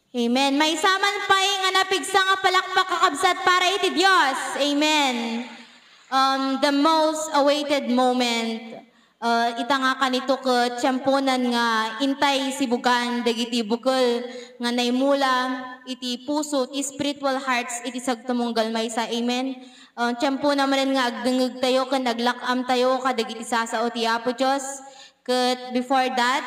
Amen. May saman pa'y nga napigsa nga palakpak kakabsat para iti Diyos. Amen. The most awaited moment. Ita nga kanito ke tiyemponan nga intay sibugan dagiti bukol nga naimula iti puso, iti spiritual hearts, iti sagtumunggal maysa. Amen. Tiyempo naman nga agdengeg tayo ken naglakam tayo kadagiti sasao ti Apo Diyos. Ket before that,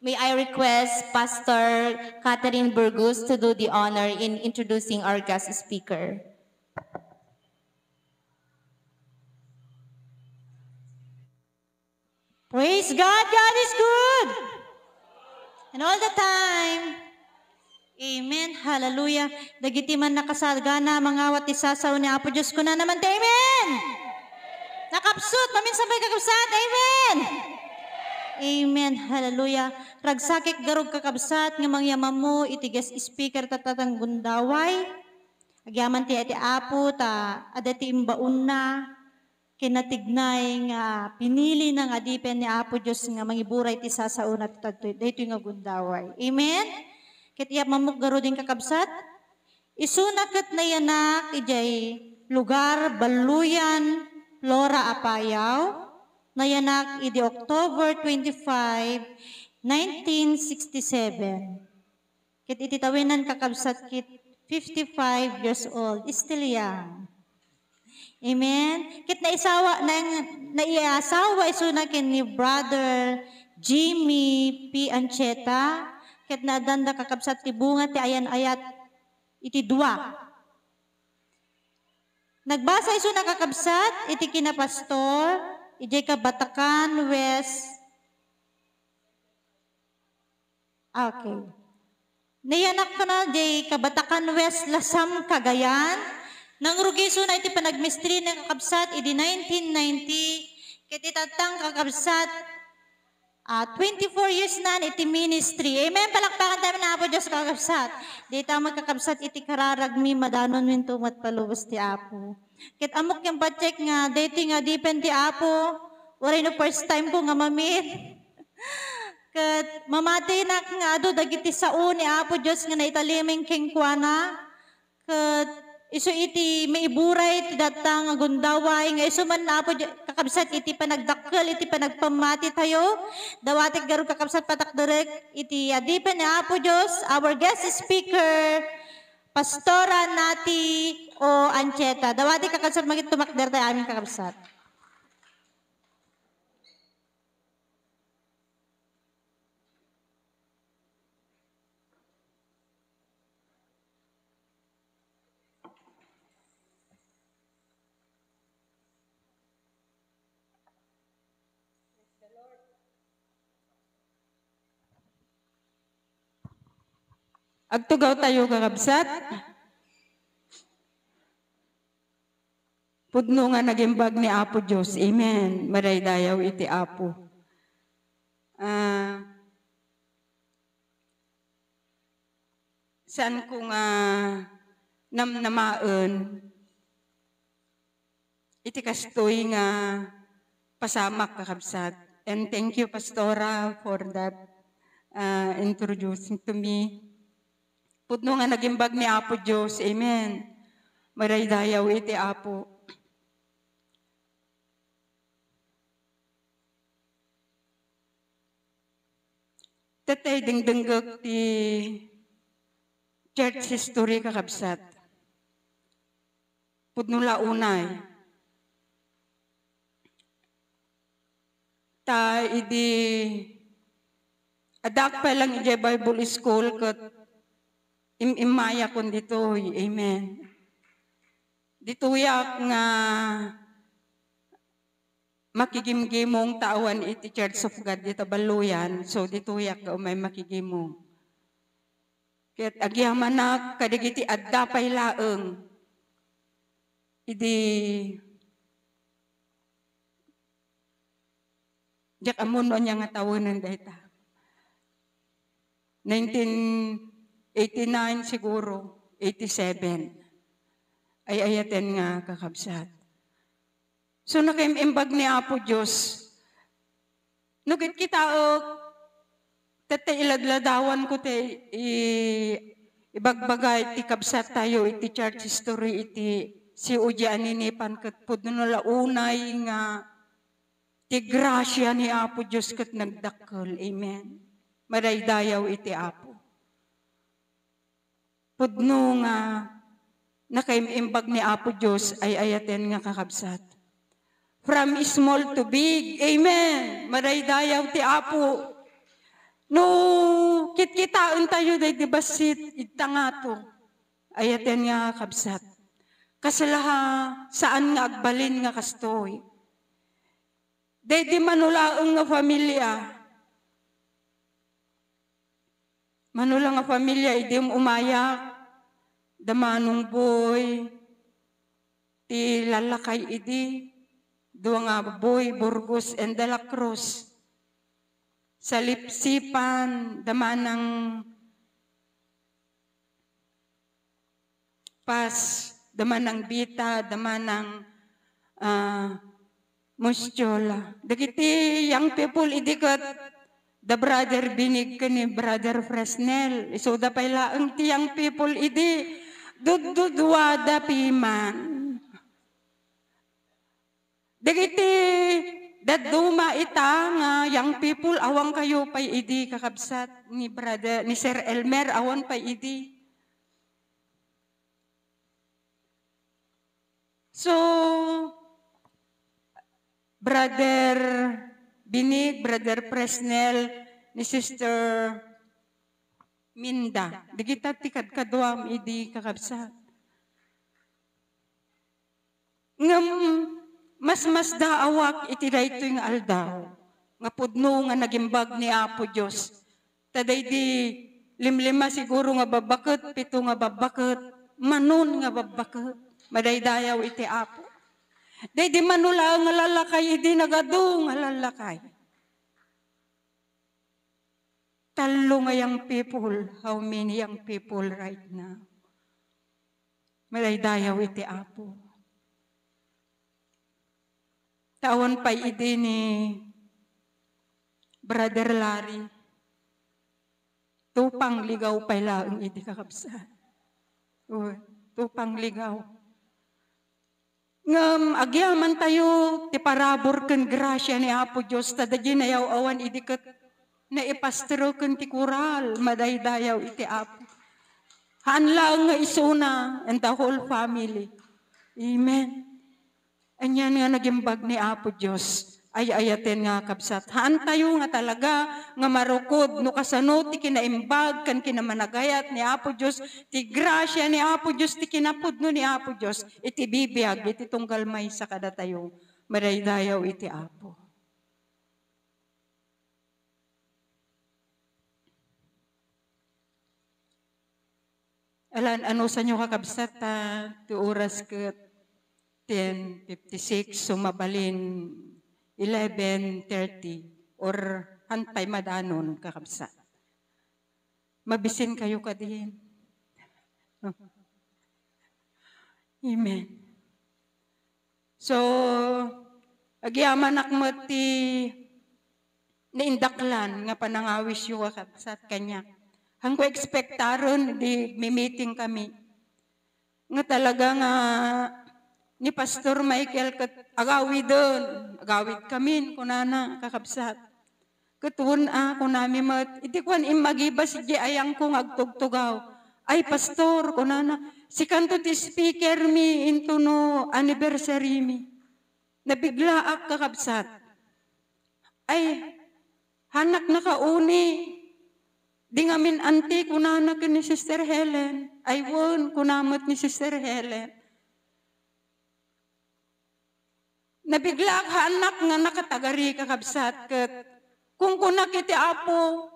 may I request Pastor Catherine Burgos to do the honor in introducing our guest speaker. Praise God, God is good. And all the time. Amen, hallelujah. Dagiti man nakasagana, mangawat isasaw ni Apo Diyos ko na naman. Amen! Nakapsut, maminsan ba'y kakabsat? Amen! Amen, hallelujah. Ragsakik garog kakabsat, nga mangyamam mo, itigas speaker tatatang gundaway. Agyaman ti ati Apo, adati imbaun na. Kinatignay nga pinili ng adipen ni Apo Diyos nga mangiburay ti sasauna dito nga gundaway. Amen? Kitiyak mamuk garo din kakabsat. Isunakat na yanak ijay lugar Baluyan, Flora Apayao. Na yanak idi October 25, 1967. Kit ititawinan kakabsat kit 55 years old. Still young. Amen. Kit naiasawa isuna ken ni Brother Jimmy P. Ancheta. Kit nadanda kakabsat ti bunga ti ayan ayat iti dua. Nagbasa isuna kakabsat iti kinapastor iti Kabatakan West. Okay. Nayanak ko na di Kabatakan West Lasam Cagayan. Nang rugiso na iti panagmistri ng kakabsat, iti 1990, kiti tatang kakabsat, 24 years na iti ministry. Amen, palakpakan tayo na Apo Diyos kakabsat. Di tayo magkakabsat iti kararagmi, madanon minto matpalubos ti Apo. Kit amok yung pacheck nga, dating nga dipen ti Apo, waray no first time ko nga mamit. Kat mamati na nga ado, dagiti sao ni Apo Diyos nga naitaliming kengkwana. Kat iso iti maiburay, iti datang agundaway, nga iso man na po kakabsat, iti panagdakkel, iti panagpamati tayo, dawatik garo kakabsat patakderek, iti adipen ni Apo Diyos, our guest speaker, Pastora Nati o Ancheta. Dawatik kakabsat magit tumakder tayo aming kakabsat. Agtugaw tayo kakabsat. Pudno nga nagimbag ni Apo Diyos. Amen. Maray dayaw iti Apo. Saan ko nga namnamaen iti kastoy nga pasamak kakabsat. And thank you, Pastora, for that introducing to me. Pudno nga nagimbag ni Apo Diyos. Amen. Maray dayaw iti Apo. Tatay dingdinggag ti church history kakabsat. Pudno launay. Ta idi adak pa lang iti Bible School kat imaya kon dito, amen. Dituyak nga makigimgimong tawan iti Church of God dito Baluyan, so dituyak ka umay makigimong. Ket agyaman na kadigiti adda pay laeng. Idi jak amon nya nga tawenan dayta. 1989 siguro, 87. Ay ayaten nga kakabsat. So nakaimbag ni Apo Diyos. Nugit kita Tete iladladawan ko te ibagbagay ti kabsat tayo iti church history iti si Uji aninipan ket pudno launay nga ti grasya ni Apo Diyos ket nagdakkel. Amen. Madaydayaw iti Apo. Pudno nga nakaimimbag ni Apo Diyos ay ayaten nga kakabsat. From small to big. Amen. Madaydayaw ti Apo. No, kitkitaan tayo day di basit itangato. Ayaten nga kabsat. Kasalaha saan nga agbalin nga kastoy. Day di manulaang nga pamilya. Manula nga pamilya, idi umayak. Damanong boy. Ti lalakay idi. Dua nga boy, Burgos and De La Cruz. Sa lipsipan, damanang pas, damanang bita, damanang Mustyola. Dagiti young people, idikat the brother binig ka ni Brother Fresnel. So da pala ang ti young people, idi dududwa da piman. Dagiti daduma ita nga young people, awang kayo pay idi kakabsat ni brother ni Sir Elmer, awan pay idi. So, Brother Binig, Brother Fresnel, ni Sister Minda. Digita tikad kaduam idi kakabsat. Ngam mas daawak iti dayto yung aldaw. Nga pudno nga nagimbag ni Apo Diyos. Taday di limlima siguro nga babakot, pito nga babakot, manon nga babakot. Madaydayaw iti Apo. Day di manula nga lalakay, idi nagado nga lalakay. Talo nga young people, how many young people right now? Madaydayaw iti Apo. Tawan pa idi ni Brother Larry. Tupang ligaw pa lang idi kakabsat. Tupang ligaw. Ngam agyaman tayo ti parabor ken grasya ni Apo Dios tadagi nayaw awan idi ket naipastro ken ti kural madaydayaw iti Apo. Hanlang nga isuna and the whole family. Amen. Anyan nga nagimbag ni Apo Dios ay ayaten nga kabsat. Haan tayo nga talaga nga marukod no kasano ti kinaimbag kan kinamanagayat ni Apo Dios ti grasya ni Apo Dios ti kinapudno ni Apo Dios iti bibiyag iti tunggal may sa kada tayo madaydayaw iti Apo. Alan ano sa inyo kakabsat ti oras ket 10:56 sumabalin 11:30 or hantay madanon kakabsat. Mabisin kayo kadin. Amen. So, agyaman akmat ti naindaklan nga panangawis yu kakabsat kanya. Hangko ekspektaron di meeting kami. Nga talaga nga ni Pastor Michael ket agawid kami kunana kakabsat. Ketun kunami mat iti kuan imagibas di ayang ko agtugtugaw. Ay pastor kunana si kanto ti speaker mi into no anniversary mi. Nabigla ak kakabsat. Ay hanak na kauni. Di ngamin anti kunana ken ni Sister Helen. Ay won kunamot ni Sister Helen. Nabigla hanak nga nakatagari kakabsat ket kung kunak iti Apo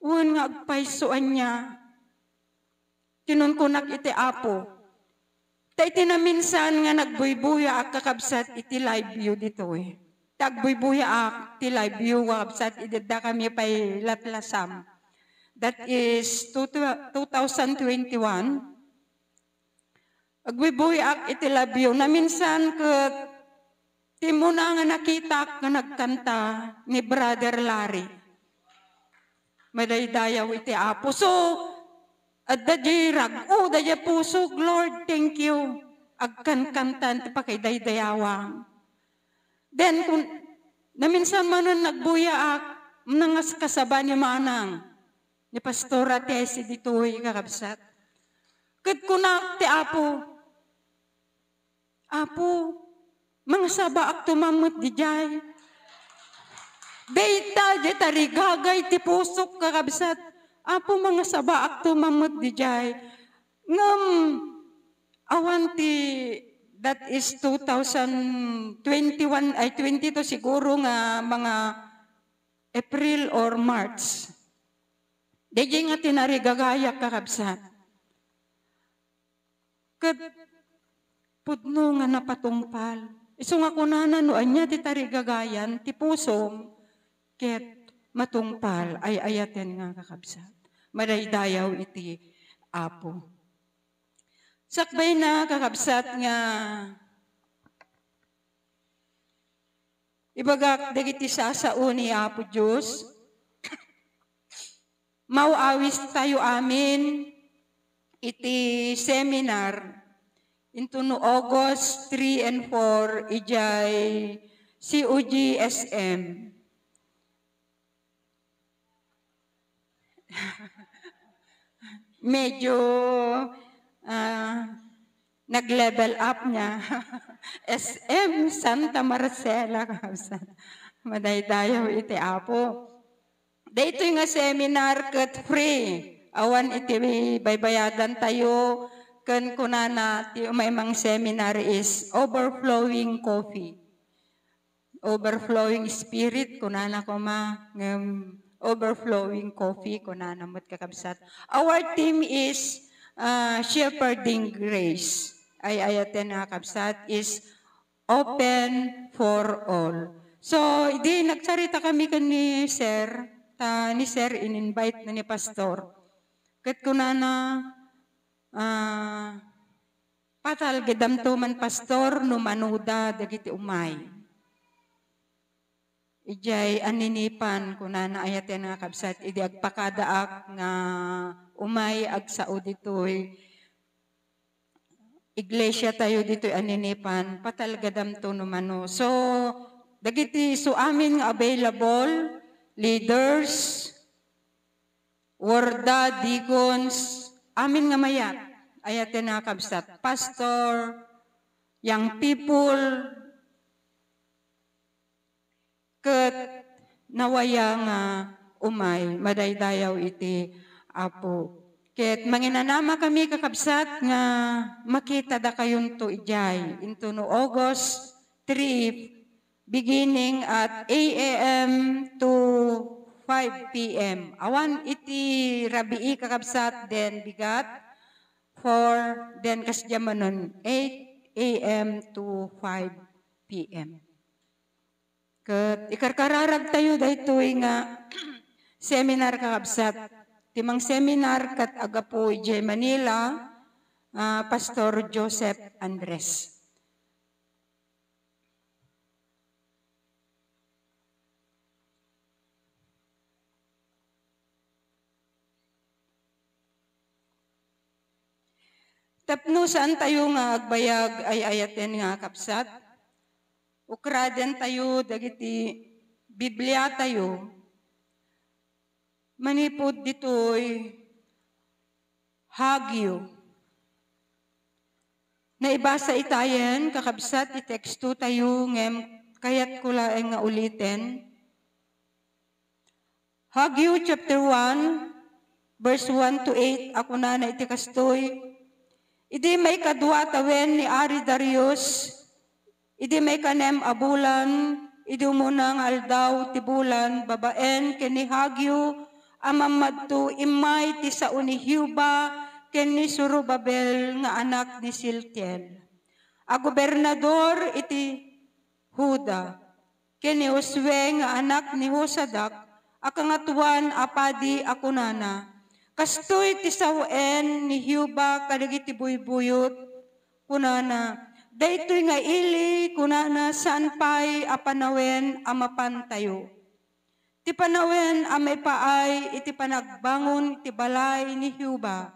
un nga agpaysuan niya tinun kunak iti Apo ta iti na minsan nga nagbuybuya ak kakabsat iti live view dito tagbuybuya ak ti live view kakabsat idda kami pay latlasam that is 2021. Agwibuyak iti labyo na minsan ket ti muna nga nakita nga nagkanta ni Brother Larry. Madaydayaw iti Apo. So, at dadya rago, dadya pusog, Lord, thank you. Agkan-kantan, ti pa kay daydayawang. Then, kung naminsan manon nagbuyaak, nangas kasaba ni Manang, ni Pastora Tessie dito'y kakabsat. Kat kunak ti Apo, mga sabaak tumamot di jay. Dayta, di tarigagay ti pusok kakabsat. Apo, mga sabaak tumamot di jay. Ngam, awan ti, that is 2021, ay 22 siguro nga mga April or March. Dayjay nga tinarigagayak kakabsat. Kat, pudno nga napatungpal. Iso nga kunana no anya ti tarigagayan, ti pusong, ket matungpal ay ayaten nga kakabsat. Madaydayaw iti Apo. Sakbay na kakabsat nga ibagak dagiti sasao ni Apo Diyos. Mauawis tayo amin iti seminar into no August 3 and 4 ijay COGSM. Medyo nag-level up niya. SM Santa Marcela. Madaydayaw iti Apo. Dito nga seminar kat free. Awan iti baybayadan tayo. Kan kunana ti may mang seminar is overflowing coffee. Overflowing spirit kunana ko overflowing coffee kunana mo't kakabsat. Our team is shepherding grace. Ay ayaten na kakabsat is open for all. So, di nagcarita kami ni Sir, ni Sir in-invite na ni Pastor. Kat kunana patal gedamto man Pastor no manuda dagiti umay. Ijay aninipan kunana ayaten nga kabsat idi agpakadaak nga umay agsao ditoy iglesia tayo ditoy aninipan patal gedamto no mano. So dagiti so amin nga available leaders, warda, deacons, amin nga mayat, ayaten na kabsat, pastor, young people, ket nawaya nga umay, madaydayaw iti Apo. Ket manginanama kami kakabsat nga makita da kayon to ijay into no August 3 beginning at 8 a.m. to 5 p.m. Awan iti rabii kakabsat den bigat for den kasjamanon 8 a.m. to 5 p.m. Ket ikarkararag tayo daytoy nga seminar kakabsat. Timang seminar kat agapoy J. Manila, Pastor Joseph Andres. Tapno saan tayo nga agbayag ay ayaten nga kapsat. Ukraden tayo dagiti Biblia tayo. Manipod ditoy Hagyo. Naibasa itayen kakabsat iteksto tayo ngem kayat ko laeng nga ulitin. Hagyo chapter 1 verse 1 to 8 ako na itikastoy. Idi may kadwa tawen ni Ari Darius, idi may kanem abulan, idi umunang aldaw tibulan, babaen keni Hagyo, amamadto imay ti sao ni Hiuba, keni Surubabel nga anak ni Siltiel. A gobernador iti Huda, keni Josue nga anak ni Hosadak, akangatuan apadi akunana. Kastoy ti sawen ni Hiuba kadagiti buybuyot kunana. Daytoy nga ili kunana saan pay apanawen amapan tayo. Ti Iti panawen amay paay, iti panagbangon, iti balay ni Hiuba.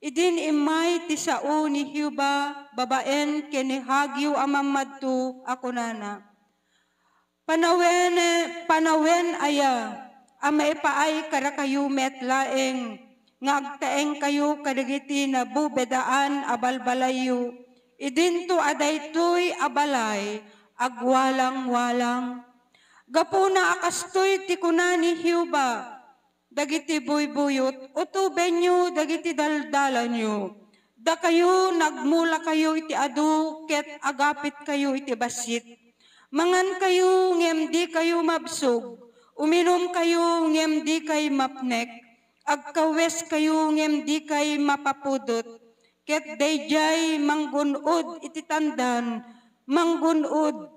Idin imay ti sao ni Hiuba, babaen keni hagyo amamadto ako nana. Panawen aya, amay paay karakayo metlaeng, ngagtaeng kayo kadagiti na bubedaan abalbalayo. Idin to adaytoy abalay, agwalang-walang. Gapuna akastoy ti kuna ni Hiuba, dagiti buybuyot, utuben nyo dagiti daldalan nyo. Da kayo, nagmula kayo iti adu, ket agapit kayo iti basit. Mangan kayo, ngem di kayo mabsog. Uminom kayo, ngem di kay mapnek. Agkawes kayo, ngem di kay mapapudot. Ket dayjay manggunod iti tandan, manggunod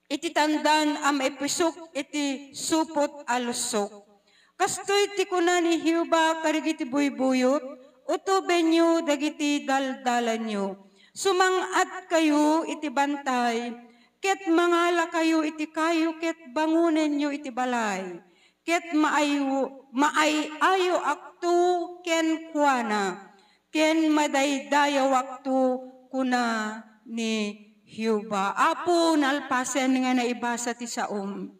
iti tandan am episok iti supot alusok. Kastoy ti kuna ni Hiuba karigiti buybuyot, utuben nyo dagiti daldalan nyo. Sumangat kayo iti bantay, ket mangala kayo iti kayo, ket bangunen nyo iti balay. Ket maayayo akto ken kuana, ken madaydayaw akto kuna ni Hiuba. Apo nalpasen nga naibasa ti saom.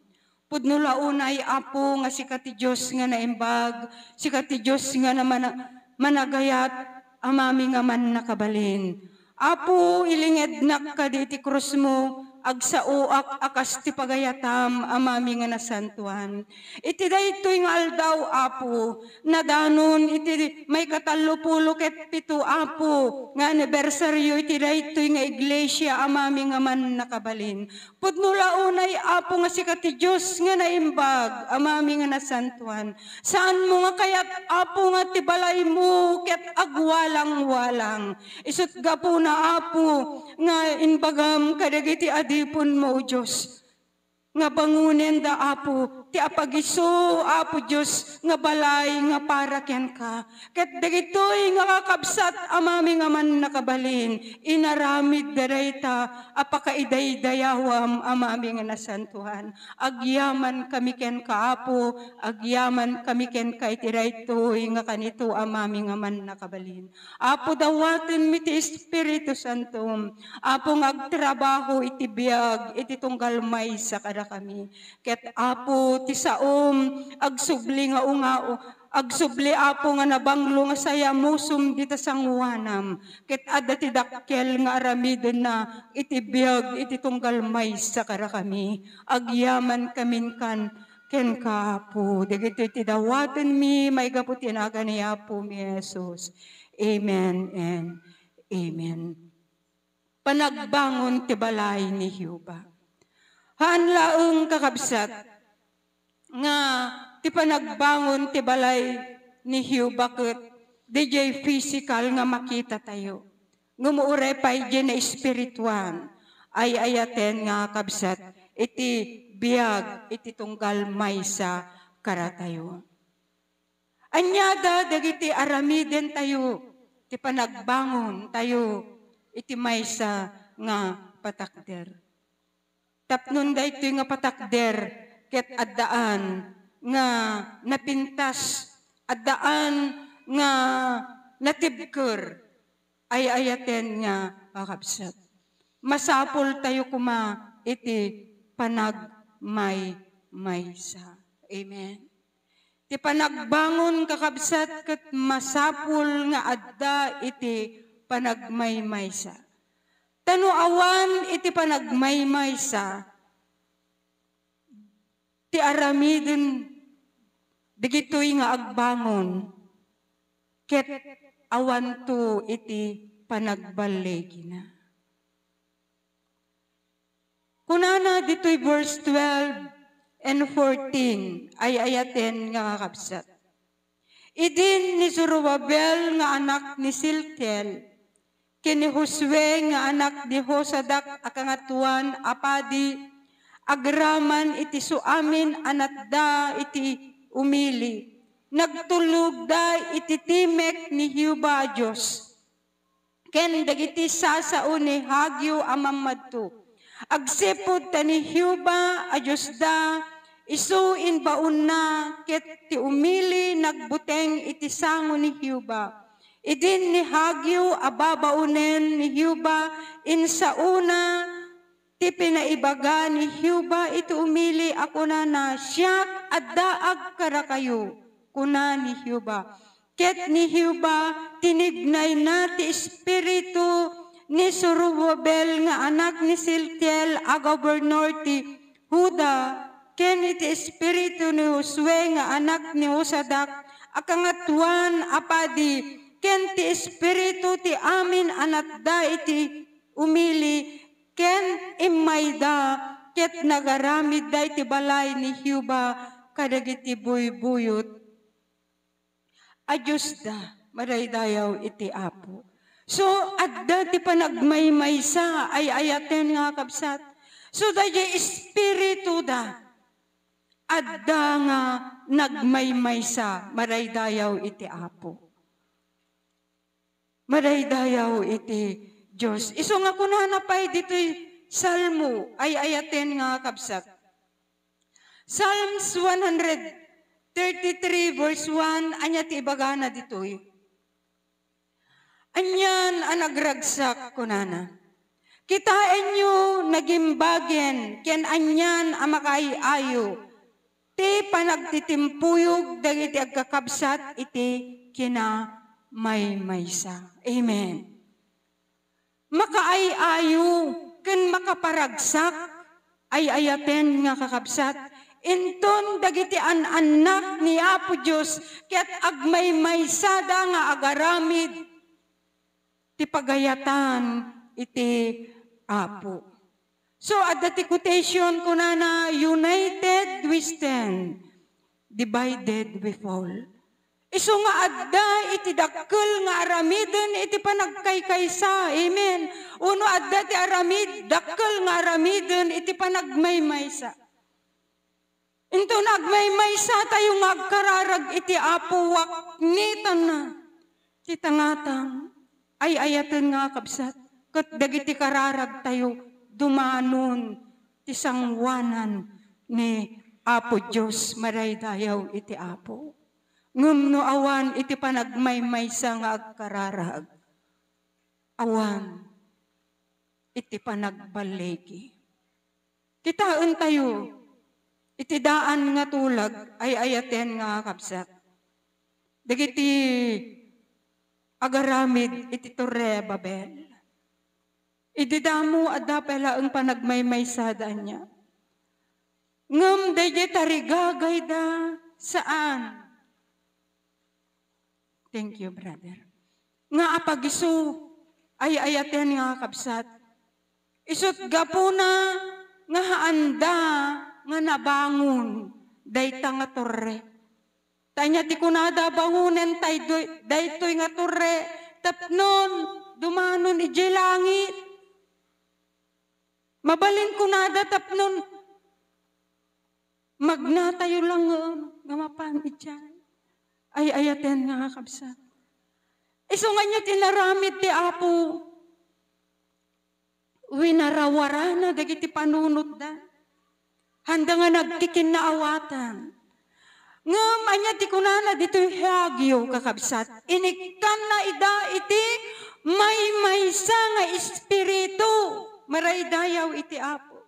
Pudno launay apo nga sikati Diyos nga naimbag, sikati Diyos nga na managayat, amami nga man nakabalin. Apo ilingednak ka di iti krus mo, agsauak akas ti pagayatam, amami nga nasantuan. Iti daytoy nga aldaw apo, nadanon iti may katalupulo ket pito apo, nga anibersaryo iti daytoy nga iglesia, amami nga man nakabalin. Pudno launay apo nga sikati Diyos nga naimbag, amami nga nasantuan. Saan mo nga kayat apo nga ti balay mo, ket agwalang-walang. Isut gapo na apo, nga inbagam kadagiti adipon mo, Diyos. Nga bangunen da apo, ti apagiso, apo Diyos, nga balay, nga parakyan ka. Ket dagitoy nga kakabsat, amami nga man nakabalin, inaramid darayta, apakaiday-dayawam, amami nga nasantuhan. Agyaman kami ken ka apo, agyaman kami ken ka itiraytoy, nga kanito, amami nga man nakabalin. Apo dawaten mi ti Espiritu Santo, apo nga agtrabaho iti biag, iti tunggal may sa kada kami. Ket apo ti saom agsubli nga ungao, agsubli apo nga nabanglo nga saya musum dita sangwanam. Ket adda ti dakkel nga aramiden na iti biag iti tunggal may sa kada kami. Agyaman kamin kan ken ka apo. Dagito iti dawaten mi may gaputi naga ni apo mi Jesus. Amen and amen. Panagbangon ti balay ni Hiuba. Hanlaeng kakabsat nga ti panagbangon ti balay ni Hiuba ket DJ physical nga makita tayo. Ngumuure pay di na espirituan ay ayaten nga kabsat iti biag iti tunggal maysa karatayo. Anyada dagiti aramiden tayo ti panagbangon tayo iti maysa nga patakder. Tapnon daytoy nga patakder ket addaan nga napintas, addaan nga natibker ay ayaten nga kakabsat. Masapol tayo kuma iti panagmaymaysa. Amen. Ti panagbangon kakabsat ket masapul nga adda iti panagmaymaysa. Tano awan iti panagmaymaysa, ti aramiden digitoy nga agbangon, ket awan to iti panagbalegi na. Kunana ditoy verse 12 and 14 ay ayaten nga kakabsat. Idin ni Zorobabel nga anak ni Siltiel, kini Josue nga anak ni Josadak akangatuan apadi, agraman iti suamin anatda iti umili. Nagtulog da iti timek ni Hiuba Diyos. Ken dagiti sasao ni Hagyo amamadto. Agsipod ta ni Hiuba a Diyos da isu in baon na ket ti umili nagbuteng iti sango ni Hiuba. Idin ni hagyo ababaunen ni Hiuba in sauna ti pinaibaga ni Hiuba iti umili ako na siyak addaag karakayo kuna ni Hiuba. Ket ni Hiuba tinignay na ti espiritu ni Zorobabel nga anak ni Siltiel a gobernador ti Huda ken iti espiritu ni Josue nga anak ni Josadak a kangatuan apadi ken ti espiritu ti amin anatda iti umili ken imayda ket nagaramid da iti balay ni Hiuba kadagiti buybuyot adyos da maraydayaw iti Apo. So adda ti panagmaymaysa ay ayaten nga kabsat. So dayay espiritu da adda nga nagmaymaysa maraydayaw iti Apo. Maraydayaw iti Diyos. Iso nga kunanapay dito'y salmo ay ayaten nga kabsat. Psalms 133 verse 1, anya ti ibagana dito'y. Anyan ang nagragsak kunana. Kitain nyo nagimbagen, ken anyan ang makaiayo. Ti panagtitimpuyog dagiti agkakabsat iti kinamaymaysa. Amen. Makaayayo, ken makaparagsak, ay ayaten nga kakabsat. Inton dagiti anak ni Apo Diyos, ket agmaymaysada nga agaramid, ti pagayatan iti Apo. So, at the quotation ko na united we stand, divided we fall. Iso nga adda iti dakkel nga aramiden iti panagkaykaysa. Amen. Uno adda ti aramid, dakkel nga aramiden iti panagmaymaysa. Into nagmaymaysa tayo nga agkararag iti Apo waknitan na ti tangatang ay ayaten nga kabsat. Kat dagiti kararag tayo dumanon ti sangwanan ni Apo Diyos maraydayaw iti Apo. Ngem no awan iti panagmaymaysa nga agkararag. Awan iti panagbalegi. Kitaan tayo iti daan nga tulag ay ayaten nga kabsat. Dagiti agaramid iti Torre Babel. Ididamo adda pala ang panagmaymaysadaan niya. Ngem dayjay tarigagay da saan? Thank you, brother. Nga apagisu ay ayaten nga kabsat. Isut gapuna nga haanda nga nabangon dayta nga torre. Tanya ti kunada bangunen daytoy nga torre tapnon dumanon ije langit. Mabalin kunada tapnon magnatayo lang nga mapangit dyan. Ay ayaten nga kabsat. Iso nga niya tinaramid ti Apo. Winarawarana dagiti panunot da. Handa nga nagkikinaawatan. Ngam anya ti kunana dito'y hagyo kakabsat. Inikkan na ida iti maymaysa nga espiritu. Maraydayaw iti Apo.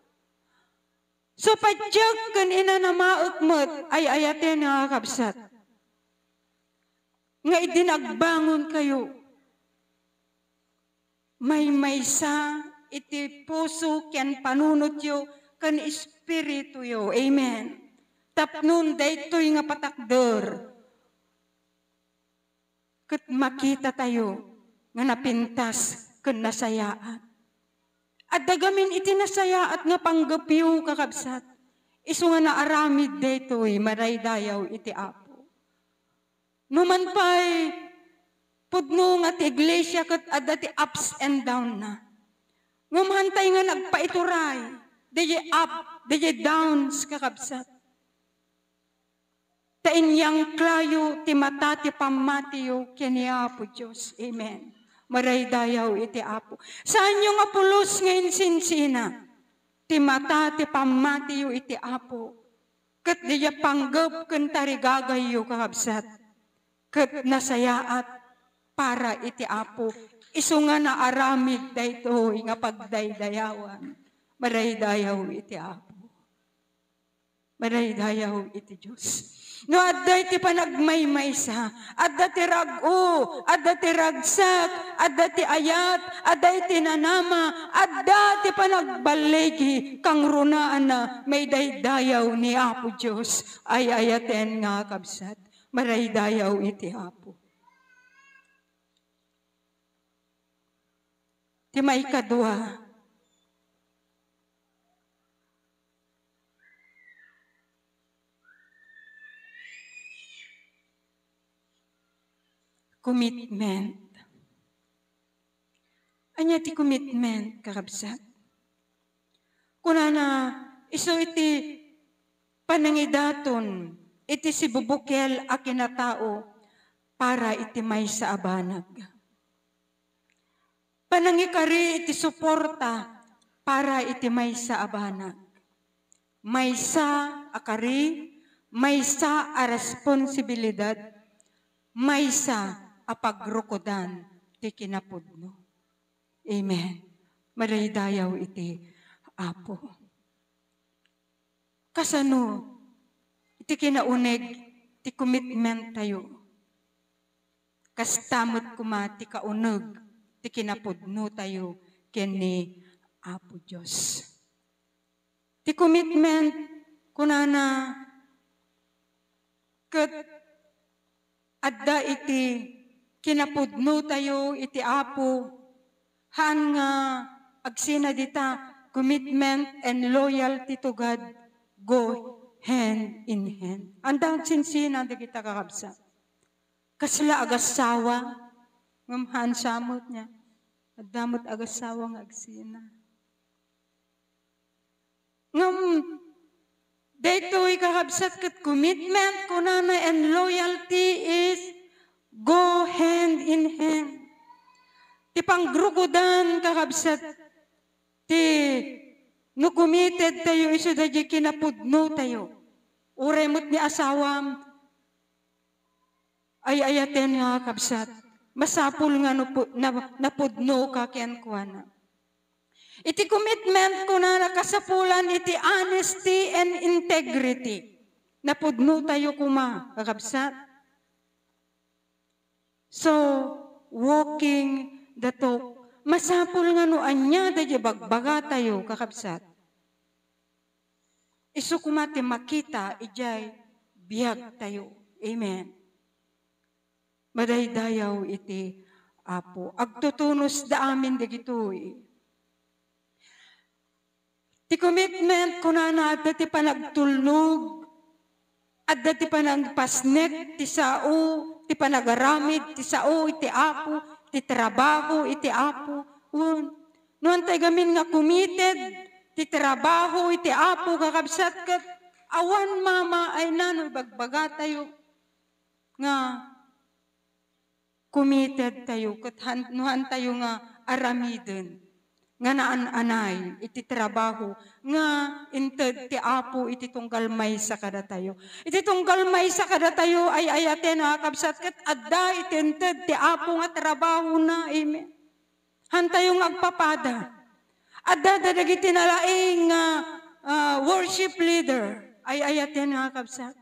So padyag kan ina na maukmot ay ayaten nga kakabsat. Nga idinagbangon kayo. Maymaysa iti puso ken panunot yo kan espiritu yo. Amen. Tapnon daytoy nga patakder. Ket makita tayo nga napintas ken nasayaan. At dagamin iti nasayaat nga panggapyo kakabsat. Isu nga naaramid daytoy maraydayaw iti Apo. Numan pa'y pudno nga ti iglesia ket adda ti ups and down na. Ngumhantay nga nagpaituray. Dije up, dije downs kakabsat. Ta inyang klayo ti mata ti pamatiyo kini Apo Diyos. Amen. Maraydayaw iti Apo. Saan yung apulos nga insinsina? Ti mata ti pamatiyo iti Apo. kat diya panggap kan tarigagayo kakabsat, kat nasayaat para iti Apo. Isu nga na aramid dayto nga pagdaydayawan. Maraydayaw iti Apo. Maraydayaw iti Diyos. No adda iti panagmaymaysa, adda ti rag-o, adda ti ragsak, adda ti ayat, adda iti nanama, adda ti panagbalegi, kang runaan na may daydayaw ni Apo Diyos, ay ayaten nga kabsat. Maraydayaw iti Apo. Ti may kadwa, commitment. Anya ti commitment, kakabsat. Kuna na, iso iti panangidaton, iti si bubukel a kinatao para iti may sa abanag. Panangikari iti suporta para iti may sa abanag. May sa akari, may sa a responsibilidad, may sa apagrukodan ti kinapudno. Amen. Maraydayaw iti Apo. Kasano, iti kinaunig, ti commitment tayo. Kastamot kuma ti kauneg, ti kinapudno tayo, kini Apo Diyos. Ti commitment, kunana, kat adda iti kinapudno tayo iti Apo, haan nga agsina dita, commitment and loyalty to God go hand in hand. Andang sinsina di kita kakabsa. Kasla agasawa, ngamhan samot niya, adamot agasawa nga agsina. Ngam, daytoy kakabsat kat commitment kunana and loyalty is go hand in hand. Ti panggrukodan kakabsat, ti no committed tayo iso da di kinapudno tayo. Uremot ni asawam, ay ayaten nga kakabsat, masapul nga napudno ka ken kuana. Iti commitment ko na nakasapulan iti honesty and integrity. Napudno tayo kuma, kakabsat. So, walking the talk. Masapul nga no anya da bagbaga tayo, kakabsat. Isu kumati makita, ijay, biyag tayo. Amen. Madaydayaw iti Apo. Agtutunos da amin digitoy. Ti commitment ko na dati pa nagtulnog, at dati pa nagpasnek, ti sao, ti panagaramid, ti sao, iti Apo, ti trabaho, iti Apo. Noon tayo gamin nga committed, ti trabaho, iti Apo, kakabsat kat, awan mama ay nanoy bagbaga tayo, nga committed tayo, kat nuhan tayo nga aramiden. Nga naan-anay, iti trabaho, nga inted ti Apo, iti tunggal may sa kada tayo. Iti tunggal may sa kada tayo ay ayaten ha, kabsat kat adda iti inted ti Apo nga trabaho na, amen. Hantayong agpapada. Adda dadagiti nalaing worship leader, ay ayaten ha, kabsat.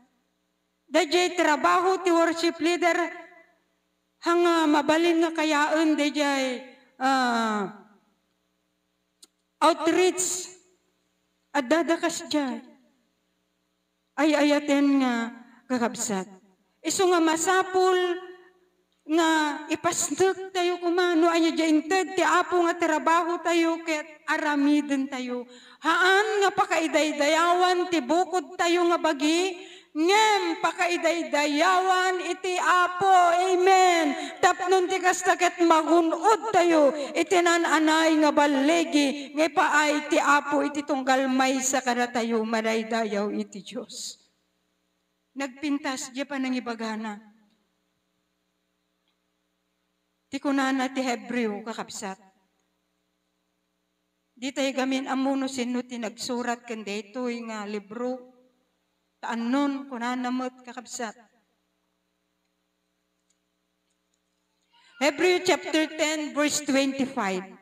Dajay trabaho ti worship leader, hanga mabalin nga kayaan, dajay, outreach at dadakas dyan ay ayaten nga kakabsat. Isu nga masapul nga ipasnek tayo kumano anya dyan ti Apo nga trabaho tayo ket aramiden tayo. Haan nga pakaidaydayawan ti bukod tayo nga bagi ngem pakaidaydayawan iti Apo. Amen. Tapnon ti kastaket magunod tayo. Iti nananay nga balegi. Ngay paay ti Apo iti tunggal may sa kada tayo. Maraydayaw iti Diyos. Nagpintas di pa nang ibagana. Ti kunana ti Hebreo kakabsat. Di tayo gamin amuno sino ti nagsurat kanda ito'y nga libro. taanon kunanamot kakabsat. Hebrew chapter 10 verse 25.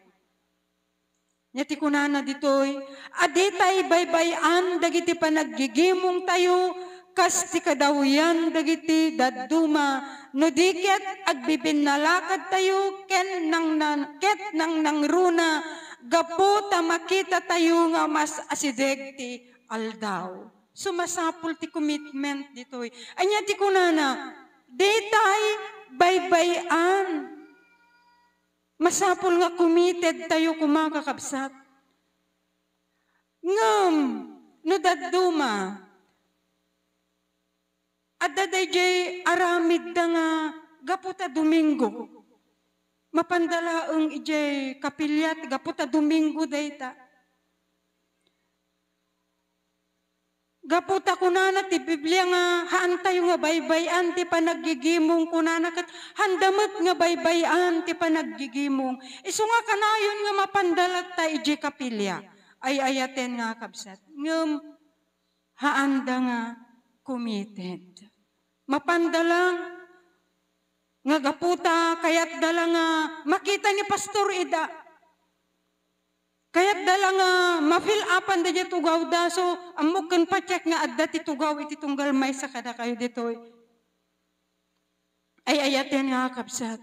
Nyati kunana ditoy, aditay baybayan dagiti panaggigimong tayo, kas ti kadawiyan dagiti dadduma, no diket agbibinalakad tayo, ket nang nangruna, gapo ta makita tayo nga mas asideg ti aldaw. Sumasapul ti commitment ditoy. Anya ti kunana, ditay baybayan. Masapul nga committed tayo kumakakabsat. Ngam, no dadduma, at daday jay aramid da nga gaputa Domingo. Mapandalaang ijay kapilyat gaputa Domingo dayta. Gaputa kunana ti Biblia nga haan tayo nga baybayan ti panaggigimong kunana kat handamet nga baybayan ti panaggigimong. Isu nga kanayon nga mapandalat ta iji kapilya ay ayaten nga kabsat. Ngem haanda nga committed. Mapandalang nga gaputa kayat dala nga makita ni Pastor Ida. Kaya't dala nga ma-fill upan da dito tugaw da. So, amok kan pa-check nga adda ti tugaw iti tunggal may sa kada kayo dito. Ay ayaten nga kabsat.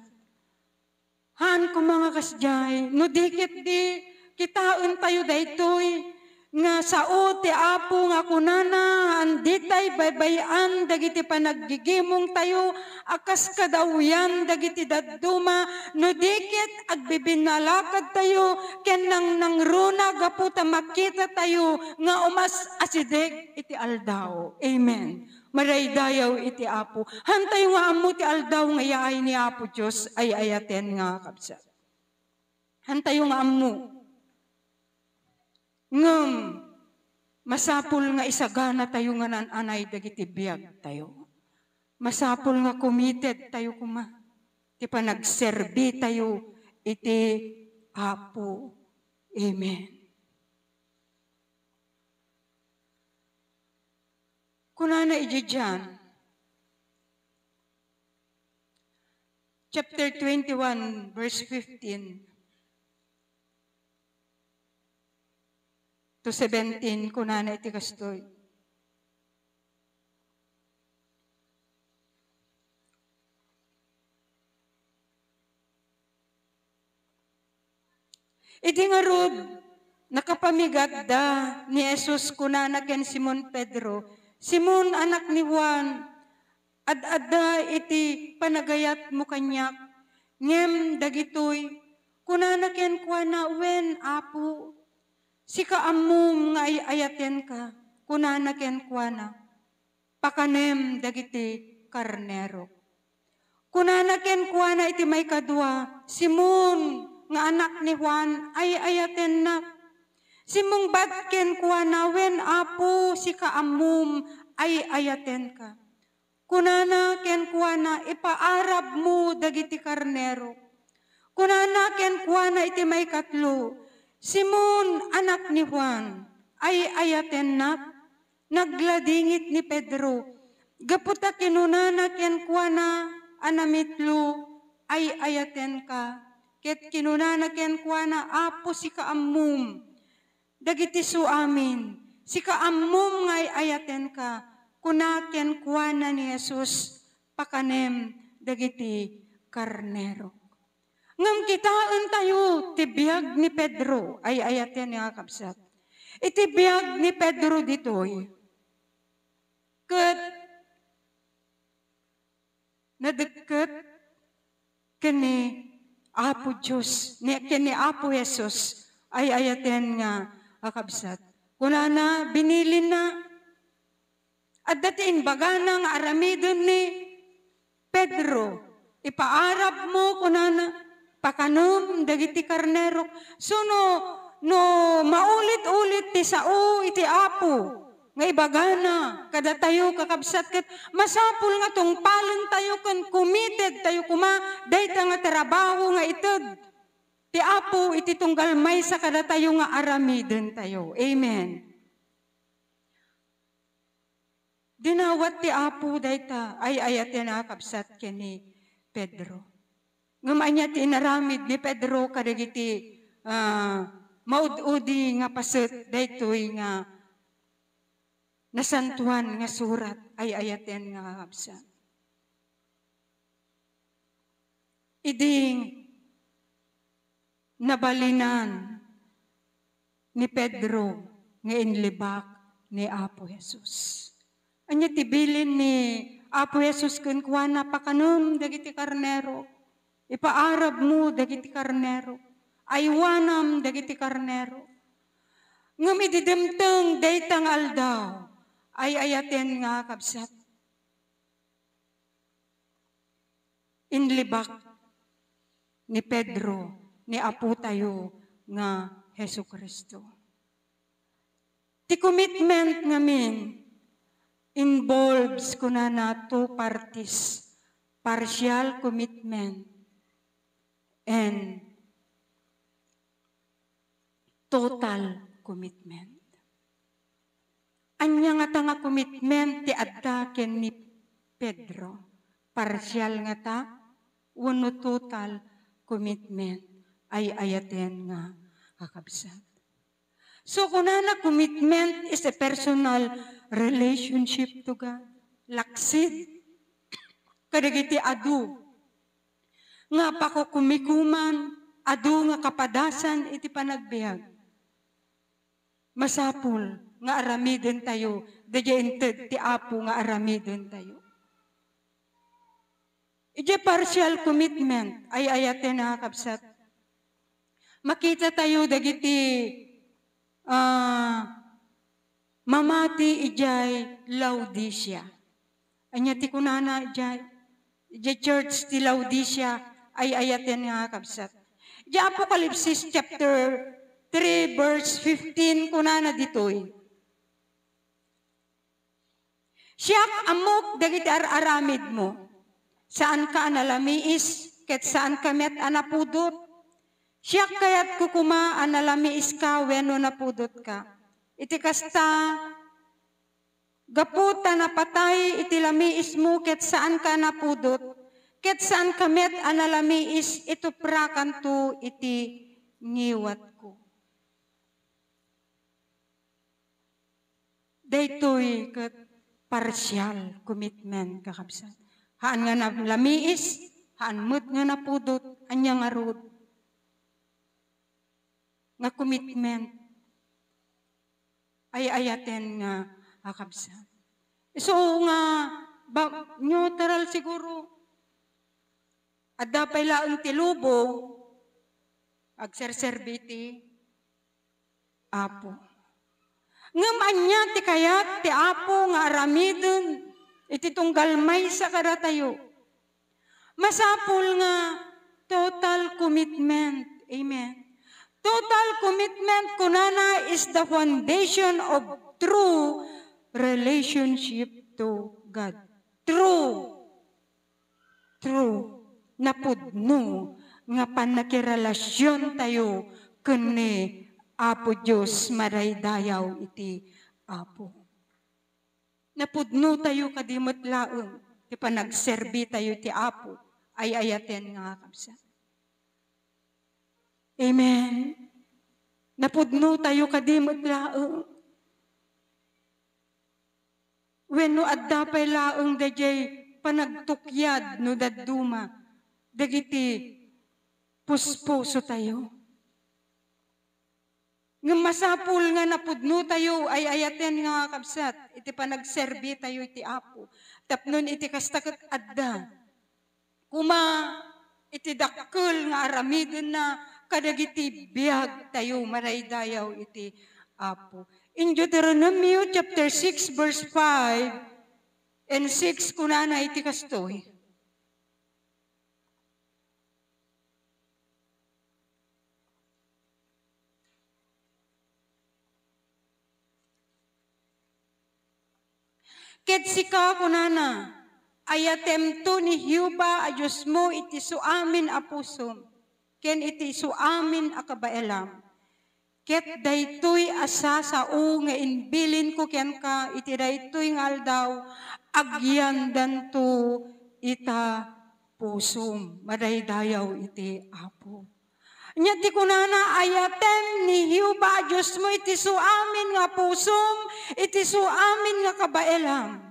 Han ko mga kasjay, no dikit di kitaon tayo daytoy nga sao ti apo nga kunana anditay baybayan dagiti panaggigimong tayo akas kadawiyan dagiti dadduma no dikit agbibinalakad tayo ken nang nangruna gaputa makita tayo nga umas asideg iti aldaw. Amen. Maraydayaw iti apo. Hantay nga amo ti aldaw nga yaay ni apo Diyos ay ayaten nga kabsat. Hantay nga amo. Ngem, masapul nga isagana tayo nga nananay dagiti biyag tayo. Masapul nga committed tayo kuma. Ti panagserbi tayo iti apo. Amen. Kunana iji dyan, chapter 21, verse 15, to 17, kunana iti kastoy. Iti nga rod, nakapamigat da ni Jesus kunana ken Simon Pedro, Simon anak ni Juan, ad-adda iti panagayat mo kanyak, ngem dagitoy, kunana ken kuana wen apo, si kaamum nga ayaten ka, kunana ken kuana, pakanem dagiti karnero. Kunana ken kuana iti may kadwa, Simon nga anak ni Juan ay ayaten na. Simong bat ken kuana wen apo si kaamum ay ayaten ka. Kunana ken kuana ipaarab mo dagiti karnero. Kunana ken kuana iti may katlo, Simon anak ni Juan ay ayaten na. Nagladingit ni Pedro. Gaputa kinunana ken kuana anamitlo ay ayaten ka. Ket kinunana ken kuana apo si kaamum. Dagiti su amin. Si kaamum ngay ayaten ka. Kuna ken kuana ni Jesus pakanem dagiti karnero. Ngam kitaan tayo ti biag ni Pedro ay ayaten nga kabsat. Iti biag ni Pedro ditoy. Ket nadagket kani Apo Diyos, kani Apo Jesus ay ayaten nga akabsat. Kunana binili na at datiin bagana nga aramidon ni Pedro. Ipaarab mo kunana pakanom dagiti karnero. So no maulit-ulit ti sao iti Apo nga ibagana kada tayo kakabsat ket masapul nga tungpalan tayo kan committed tayo kuma dayta nga trabaho nga ited ti Apo iti tunggal may sa kada tayo nga aramiden tayo. Amen. dinawat ti Apo dayta ay ayaten akabsat kini Pedro. Ngumanya ti inaramid ni Pedro kadagiti maud-udi nga paset daytoy nga nasantuan nga surat ay ayaten nga akabsat. Iding nabalinan ni Pedro nga inlibak ni Apo Jesus. Anya tibilin ni Apo Jesus kun kuana pakanom dagiti karnero. Ipaarab mo dagiti karnero. Aywanam dagiti karnero. Ngem ididemteng daytang aldaw ay ayaten nga kabsat. Inlibak ni Pedro ni Apo tayo nga Hesu Kristo. Ti commitment ngamin involves kunana two parties, partial commitment and total commitment. Anya nga ta nga commitment ti adda ken ni Pedro. Partial nga ta, wano total commitment ay ayaten nga kakabsat. So kunana commitment is a personal relationship to God. Laksid kadagiti adu nga pakukumikuman, adu nga kapadasan iti panagbiag. Masapul nga aramiden tayo, dayainted ti Apo nga aramiden tayo. Ije partial commitment ay ayaten na kapsat. Makita tayo dagiti mamati ijay Laodicea. Anya ti kunana ijay church ti Laodicea ay ayaten nga kapsat. Ije Apocalypse chapter 3 verse 15 kunana ditoy. Siyak amok dagiti aramid mo. Saan ka analamiis, ket saan kamet anapudot? Siya kayat kukuma analamiis ka, weno napudot ka. Iti kasta, gaputa na patay, iti lamiis mo, ket saan ka napudot? Ket saan kamet analamiis, ito prakanto, iti ngiwat ko. Daytoy ket partial commitment kakabsat. Haan nga nalamiis, haan mo't nga napudot, anya nga rod. Nga commitment ay ayaten nga akabsat. So nga, neutral siguro. At dapay laang tilubo, agserserbiti, Apo. Ngam anya ti kayat ti Apo nga aramidon, iti tunggal may sa karatayo. Masapul nga total commitment. Amen. Total commitment kunana is the foundation of true relationship to God. True. Napudno nga panakirelasyon tayo kuni Apo Diyos maraydayaw iti Apo. Napudno tayo kadimot laeng, ti panagserbi tayo ti Apo, ay ayaten nga kapsa. Amen. Napudno tayo kadimot laeng. Wenno addapay laeng dayjay panagtukyad no dadduma, dagiti puspuso tayo. Nga masapul nga napudno tayo ay ayaten nga kapsat, iti panagserbi tayo iti Apo. Tapnon iti kastaket adda. Kuma iti dakkel nga aramiden na kadagiti biag tayo maraydayaw iti Apo. In Deuteronomy chapter 6 verse 5 and 6 kunana iti kastoy. Ket sika kunana, ayatem to ni Hiuba a Diyos mo iti suamin a pusom, ken iti suamin a kabaelam. Ket daytoy asa sao nga inbilin ko ken ka iti daytoy nga aldaw agyan danto ita pusum madaydayaw iti Apo. Nya ti kunana ayaten ni Hiuba Diyos mo iti suamin nga pusum iti suamin nga kabaelam.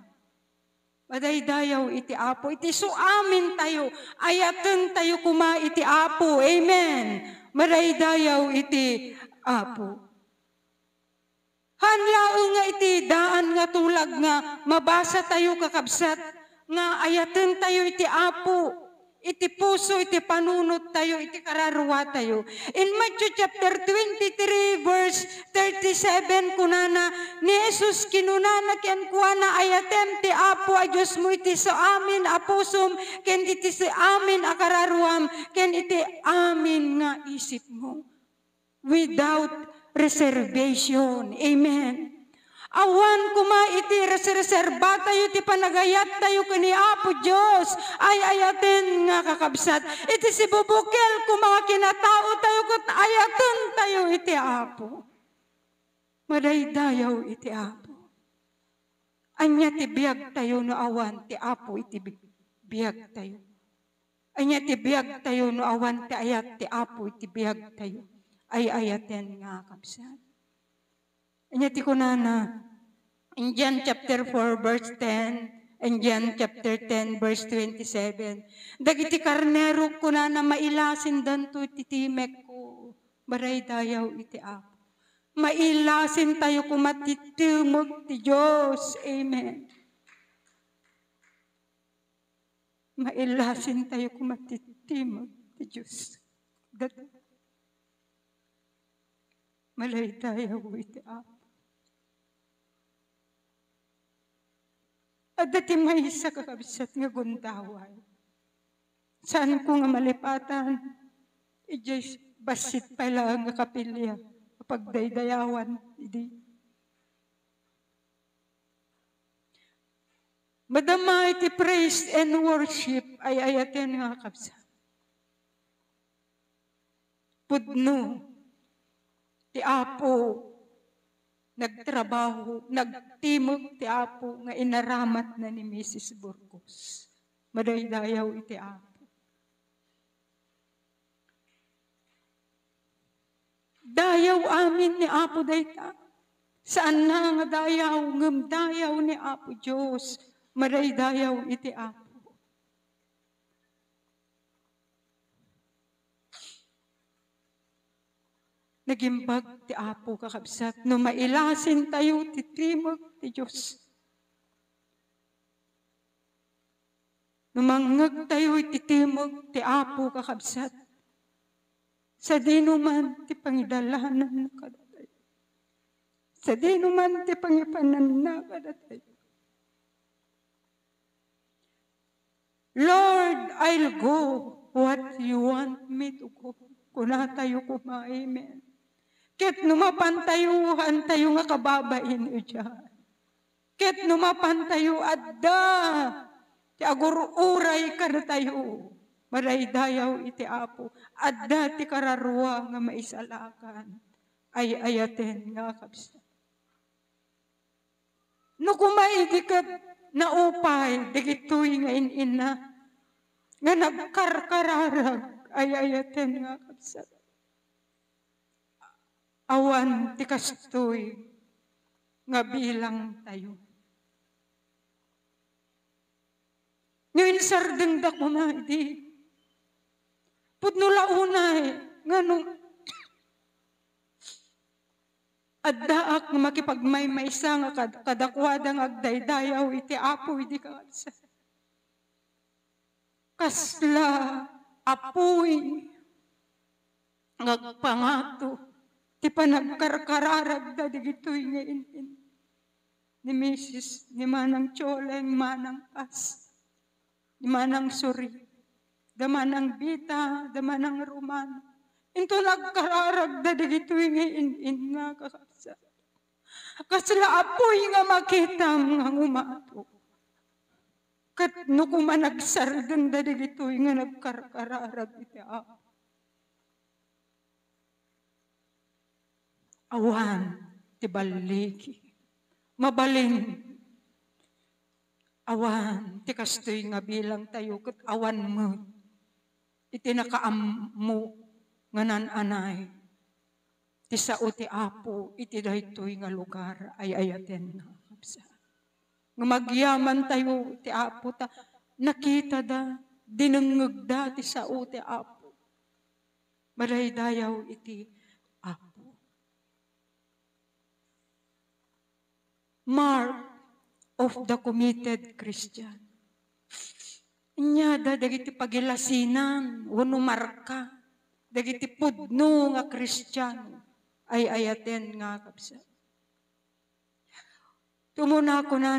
Madaydayaw iti Apo iti suamin tayo ayaten tayo kuma iti Apo. Amen. Madaydayaw iti Apo. Hanlaeng nga iti daan nga tulag nga mabasa tayo kakabsat nga ayaten tayo iti Apo, iti puso, iti panunot tayo, iti kararwa tayo. In Matthew chapter 23 verse 37 kunana ni Jesus kinunana ken kuana ayaten ti Apo a Dios mo iti sa amin a pusom ken iti sa amin a kararwam ken iti amin nga isip mo. Without reservation. Amen. Awan kuma iti reserva tayo ti panagayat tayo kani Apo Diyos ay ayaten nga kakabsat. Iti si bubukel kung mga kinatao tayo kat ayaten tayo iti Apo. Madaydayaw iti Apo. Anya ti biyag tayo no awan ti Apo iti biyag tayo. Anya ti biyag tayo no awan ti ayat ti Apo iti biyag tayo. Ay ayaten nga kapsat. Anya ti kunana, in John chapter 4 verse 10, and John chapter 10 verse 27, dagiti karnero kunana mailasin danto iti timek ko, baraydayaw iti Apo. Mailasin tayo kumatitimog ti Diyos. Amen. Mailasin tayo kumatitimog ti Diyos. Malaydayaw iti Apo. At dati may isa kakabsat nga gundaway. Saan ko nga malipatan, ijay basit pala nga kapilya, pagdaydayawan, idi. Madama iti praise and worship ay ayaten nga kakabsat. Pudno, ti Apo, nagtrabaho, nagtimog ti Apo, nga inaramat na ni Mrs. Burgos. Madaydayaw iti Apo. Dayaw amin ni Apo dayta. Saan na nga dayaw, ngem dayaw ni Apo Diyos. Madaydayaw iti Apo. Nagimbag ti Apo kakabsat, no mailasin tayo ti timog ti Diyos. No mangag tayo ti timog ti Apo kakabsat, sa dinuman ti pangidalanan na kadatay. Sa dinuman ti pangipanan na kadatay. Lord, I'll go what you want me to go. Kuna tayo kuma, amen. Ket numapan tayo, tayo nga kababain o dyan. Ket numapan tayo, adda, ti agururay ka na tayo. Maraydayaw iti Apo, adda ti kararwa nga maisalakan, ay ayaten nga kapsa. No kumaidi ka naupay, digitoy nga inina, nga nagkarkararag, ay ayaten nga kapsa. Awan ti kastoy nga bilang tayo. Ngayon sardeng da ko na, di. Pudnula unay, nga nung addaak nga makipagmaymaysa nga kadakwadang agdaydayaw iti Apo, iti kakasa. Kasla, apoy, ngagpangato, ti panagkarkararag da digitoy ngayon ni Mrs. ni Manang Choleng, Manang Pas, ni Manang Suri, da Manang Bita, da Manang Roman. Ito nagkararag da digitoy ngayon nga kakasa. Kasla apoy nga makita nga umato. Kat no kumanagsardan da digitoy nga nagkarkararag iti Apo. awan ti baligi. Mabalin awan ti kastoy nga bilang tayo ket awan mo iti nakaammo nga nananay ti sao ti Apo iti daytoy nga lugar ay ayaten nga kabsa. Nga magyaman tayo ti Apo ta nakita da dinengeg da ti sao ti Apo. Madaydayaw iti Apo. Mark of the committed Christian. Inya da dagiti pagilasinan wenno marka dagiti pudno nga Kristiyano ay ayaten nga kabsa. Tumuna ko na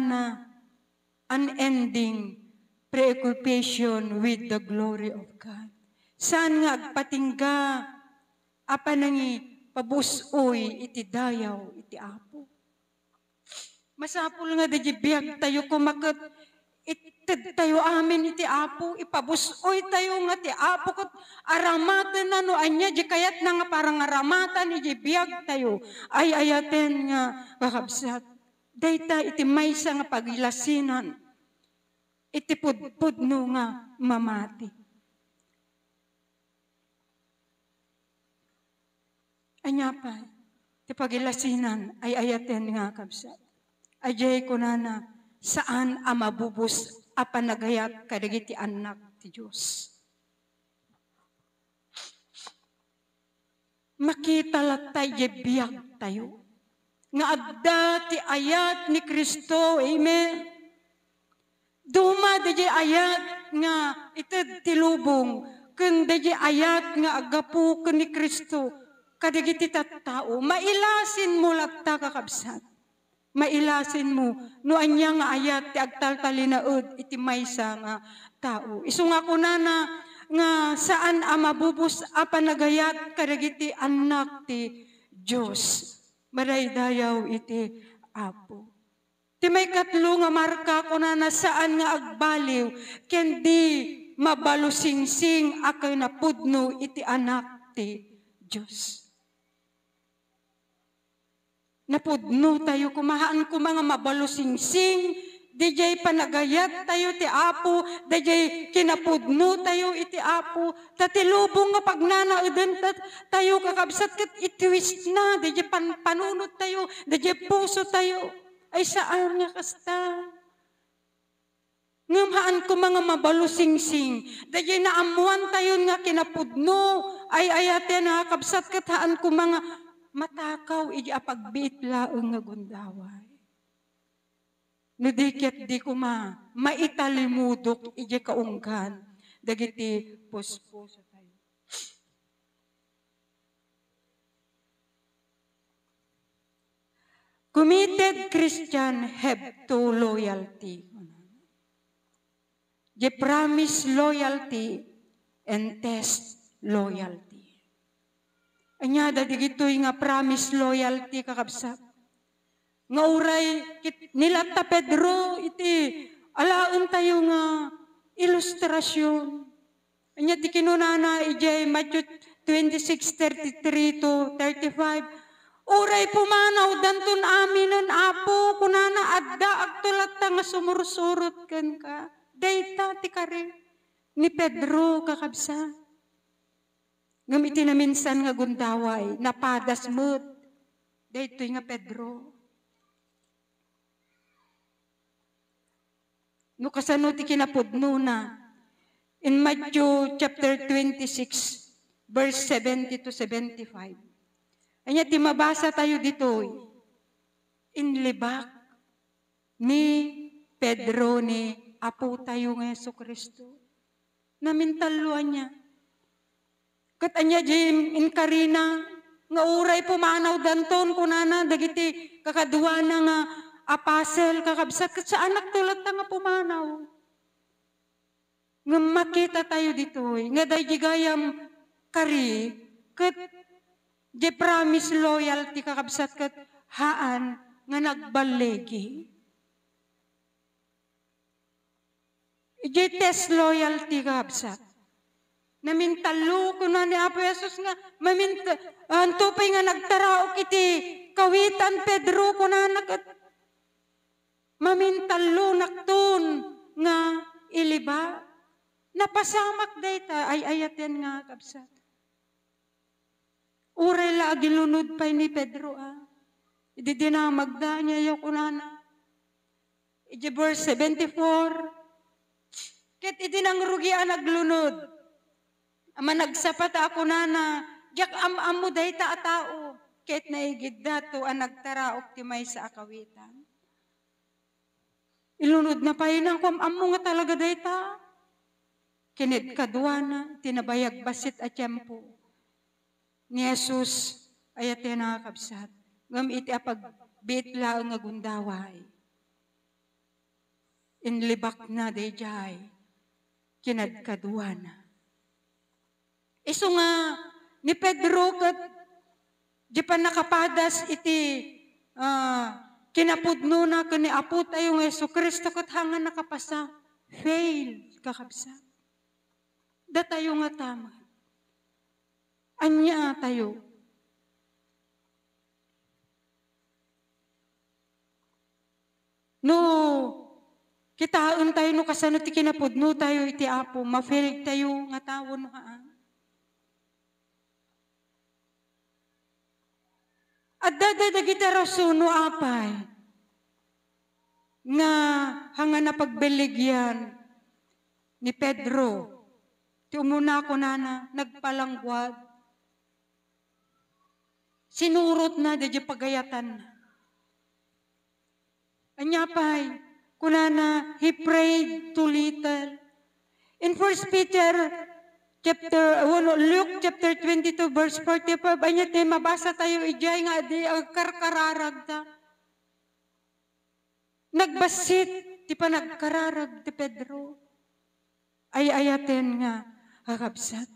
unending preoccupation with the glory of God. Saan nga agpatingga apa nangi pabusoy iti dayaw iti Apo. Masapul nga da biyag tayo kumakat ited tayo amin iti Apo, ipabusoy tayo nga ti Apo kat aramatan na no anya di kayat na nga parang aramatan iti biyag tayo ay ayaten nga kakabsat. Dayta iti maysa nga pagilasinan iti pudpudno nga mamati. Anya pa, iti pagilasinan ay ayaten nga kabsat. Ajay ko na saan ang mabubus a panagayat kadagiti anak ti Diyos. Makita latay biyag tayo. Nga adda ti ayat ni Kristo. Amen. Duma da ayat nga ited ti lubong. Kun da ayat nga agapu ken ni Kristo. Kadagiti tattao. Mailasin mo latta kakabsat. Mailasin mo, no anya nga ayat, ti agtaltalinaod, iti maysa nga tao. Isu nga ko na nga saan ang mabubus a panagayat kadagiti anak ti Diyos. Maraydayaw iti Apo. Ti may katlo nga marka ko na saan nga agbaliw, kendi mabalusingsing akay napudno iti anak ti Diyos. Napudno tayo, kumahaan ko mga mabalusingsing, DJ panagayat tayo ti Apo, DJ kinapudno tayo iti Apo, tatilubong nga pagnanauden tayo kakabsat kat itiwis na, DJ panunod tayo, DJ puso tayo, ay saan nga kasta. Ngamaan ko mga mabalusingsing, DJ naamuan tayo nga kinapudno, ay ayaten nga kabsat kat haan ko mga matakaw iji apagbiit laeng nga gundaway. Nudikit di ko maitalimudok iji kaunggan dagiti puspuso tayo. Committed Christian have to loyalty. They promise loyalty and test loyalty. Anya da digitoy nga promise loyalty kakabsat. Nga uray nila ta Pedro iti alaen tayo nga ilustrasyon. Anya di kinunana ijay Matthew 26:33 to 35. Uray pumanaw danton aminan Apo kunana adda agtulat ta nga sumursurot ken ka. Dayta ti kare ni Pedro kakabsat. Ngam iti na minsan nga gundaway, napadas mo't. Daytoy nga Pedro. No kasano ti kinapudno na. In Matthew chapter 26, verse 70 to 75. Anya ti mabasa tayo dito. Inlibak ni Pedro ni Apo tayo nga Jesucristo. Namintaluan niya. Kat anya jim in Karina, nga uray pumanaw danton kunana dagiti kakaduana nga apasel kakabsat kat sa anak tulat nga pumanaw. Nga makita tayo dito, nga dahi gayam kari, kat di promise loyalty kakabsat kat haan nga nagbalegi. Di test loyalty kakabsat. Namintalo ko na ni Apo Jesus nga, Anto pa'y nga nagtaraok iti kawitan Pedro kunanak at mamintalo nakton nga iliba. Napasamak dayta ay ayaten nga kabsat. Uray la agilunod pa'y ni Pedro Idi dinamagda niya yung kunana. Idi verse 74. Ket idi nang rugian naglunod. Ama nagsapat ako nana. Jak am-amu dayta a tao. Ket naigid dato ang nagtaraok ti may sa akawitan. Ilunod na pa yun ang am-amu nga talaga dayta. Kinid kadwana, tinabayag basit at tiyempo. Ni Jesus ayat yan nakakabsat. Ngam iti apag bitla nga gundaway. Inlibak na dayjay. Kinad kadwana. Iso nga, ni Pedro kat di pa nakapadas iti kinapudno na kani apo tayo ng Yesu Kristo kat hanga nakapasa. Fail, kakabsat. Da tayo nga tama. Anya tayo. No, kitaan tayo no kasano ti kinapudno tayo iti apo. Ma-fail tayo nga tawon At dadadagita rasuno apay nga hanga na pagbeligyan ni Pedro. Ti umuna ko nana, nagpalangguad. Sinurot na, dadya pagayatan na. Anyapay, kunana, he prayed too little. In 1 Peter Luke chapter 22 verse 45, anya tayo mabasa tayo ijay nga di karkararag ta. Nagbasit, di pa nagkararag ti Pedro. Ay ayaten nga, kakabsat.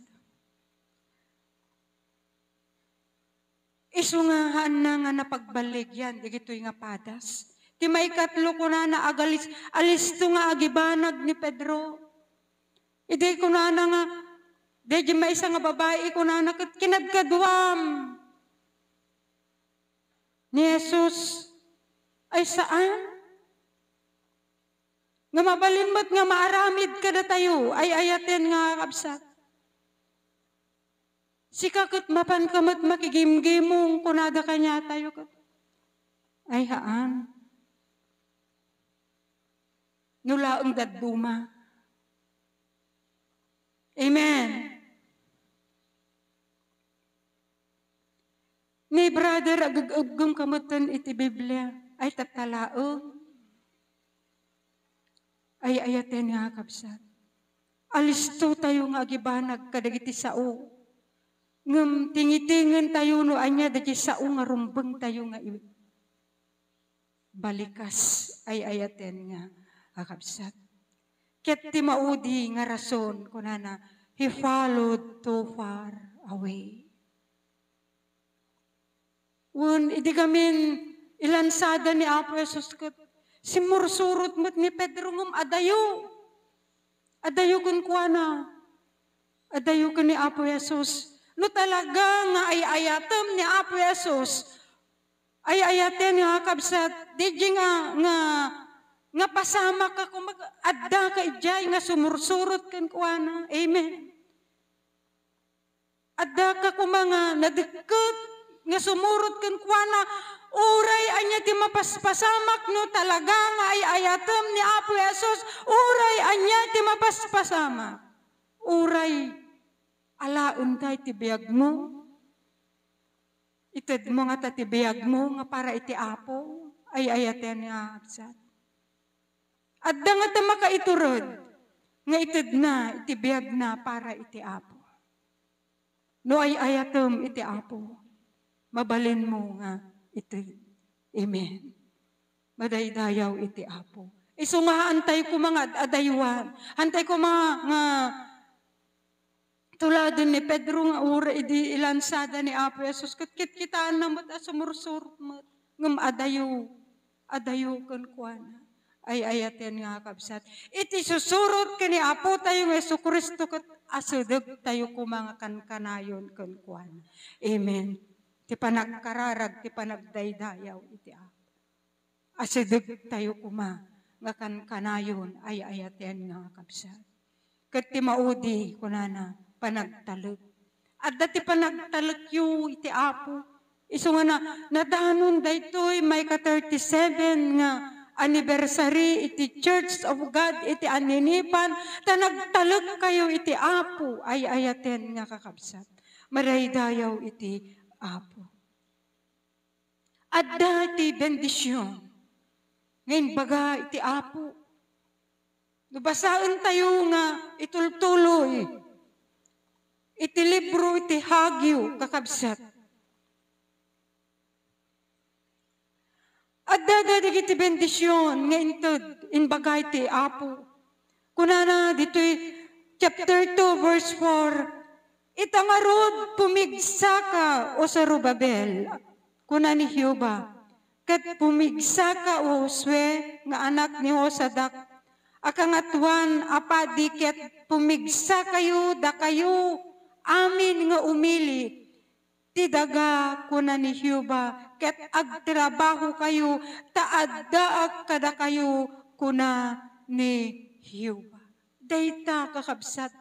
Isu nga haan na nga napagbalig yan, di gito'y nga padas. Ti may katlo ko na agalis, alis to nga agibanag ni Pedro. Idi ko na nga, di may isa nga babae ko na kinadkadwam. Ni Jesus, ay saan? Nga mabalimot nga maaramid ka na tayo, ay ayaten nga kabsat. Sikakot mapan kamot makigimgimong kunada kanya tayo. Ay haan. Nulaang daduma. Amen. Ni brother, agagagong kamutan iti Biblia, ay tatalaong. Ay ayaten nga kapsat. Alisto tayo nga agibanag kadagiti sao. Ngam tingitingan tayo no anya dagiti sao nga rumbeng tayo nga balikas. Ay ayaten nga kakapsat. Ket ti maudi nga rason kunana, he followed too far away. Idi gamin ilansada ni Apo Jesus ket simursurot mo't ni Pedro ngum adayo. Adayo kun kuana. Adayo kun ni Apo Jesus. No talaga nga ay ayatem ni Apo Jesus. Ay ayaten nga kabsat. Di nga pasama ka kung mag-adda ka ijay nga sumursurot kan kuana. Amen. Adda ka kung mga nadikot nga sumurot kan kuana. Uray anya ti mapaspasamak no talaga nga ay ayatem ni Apo Jesus. Uray anya ti mapaspasamak. Uray alaon tayo ti biyag mo. Ited mo nga ti biyag mo nga para iti Apo. Ay ayaten nga absat. Adda nga ta makaiturod nga ited na iti biyag na para iti Apo. No ay ayatem iti Apo. Mabalin mo nga iti. Amen. Madaydayaw iti Apo. Isu nga antay ko mga adaywan. Antay ko mga nga tulad ni Pedro nga ura idi ilansada ni Apo Jesus. Kit kitaan na mat sumursurot mat. Ngam adayo. Adayo kan kuana. ay ayaten nga kabsat. Iti susurot kani Apo tayo nga Yesu Kristo kat asudeg tayo kumanga kankanayon kuan. Amen. Ti panagkararag, ti panagdaydayaw iti Apo. Asudeg tayo nga kankanayon ay ayaten nga kabsat. Kat ti maudi kunana panagtalek. At dati panagtalek yu iti Apo. Iso nga nadanon daytoy may ka-37 nga anniversary iti Church of God iti aninipan ta nagtalek kayo iti Apo ay ayaten nga kakabsat. Maraydayaw iti Apo. At dati bendisyon. Ngayon baga iti Apo. Nabasaan tayo nga itultuloy. Iti libro iti Hagyo kakabsat. At dadadig iti bendisyon nga intod in bagay ti Apo. Kunana dito'y chapter 2 verse 4. Itangarod pumigsa ka o Sarubabel. Kuna ni Hiuba. Kat pumigsa ka o Josue nga anak ni Josadak. Akangatuan apadi ket pumigsa kayo da kayo amin nga umili. Ti daga kuna ni Hiuba. Ket agtrabaho kayo, taaddaag kada kayo kuna ni Hiuba. Dayta kakabsat,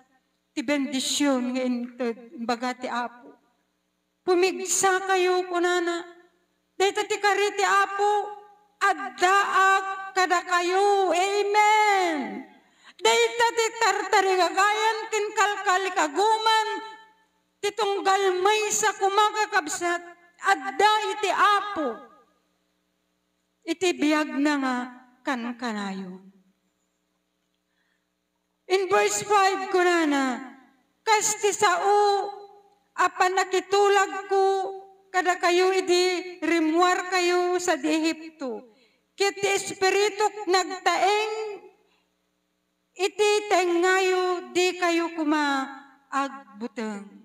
ti bendisyon nga intod, baga ti Apo. Pumigsa kayo kunana, dayta ti kari ti Apo, addaag kada kayo. Amen. Dayta ti tartarigagayan, kinkalkal kaguman, ti tunggal may sa kumakakabsat, adda iti Apo. Iti biyag na nga kankanayon. In verse 5 kunana, kas ti sao apan nakitulag ko kada kayo iti rimuar kayo sa di Ehipto. Kiti espirituk nagtaeng iti tengayo di kayo agbuteng.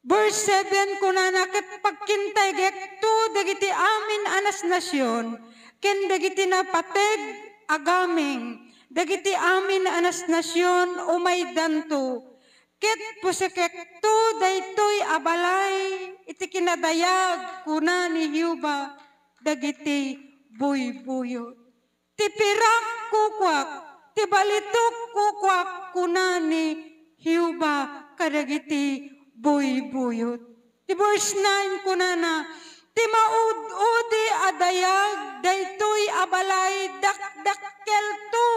Verse 7, kunana, ket pagkintay gekto, dagiti amin anas nasyon, ken dagiti napateg agaming, dagiti amin anas nasyon, umay danto, ket pusekekto, daytoy abalay, iti kinadayag, kuna ni Hiuba, dagiti buy-buyot. Ti pirak kukwak, ti balitok kukwak, kuna ni Hiuba, kadagiti buy-buyot. Ti verse 9 kunana, ti maud-udi adayag, daytoy abalay dakdakkel to.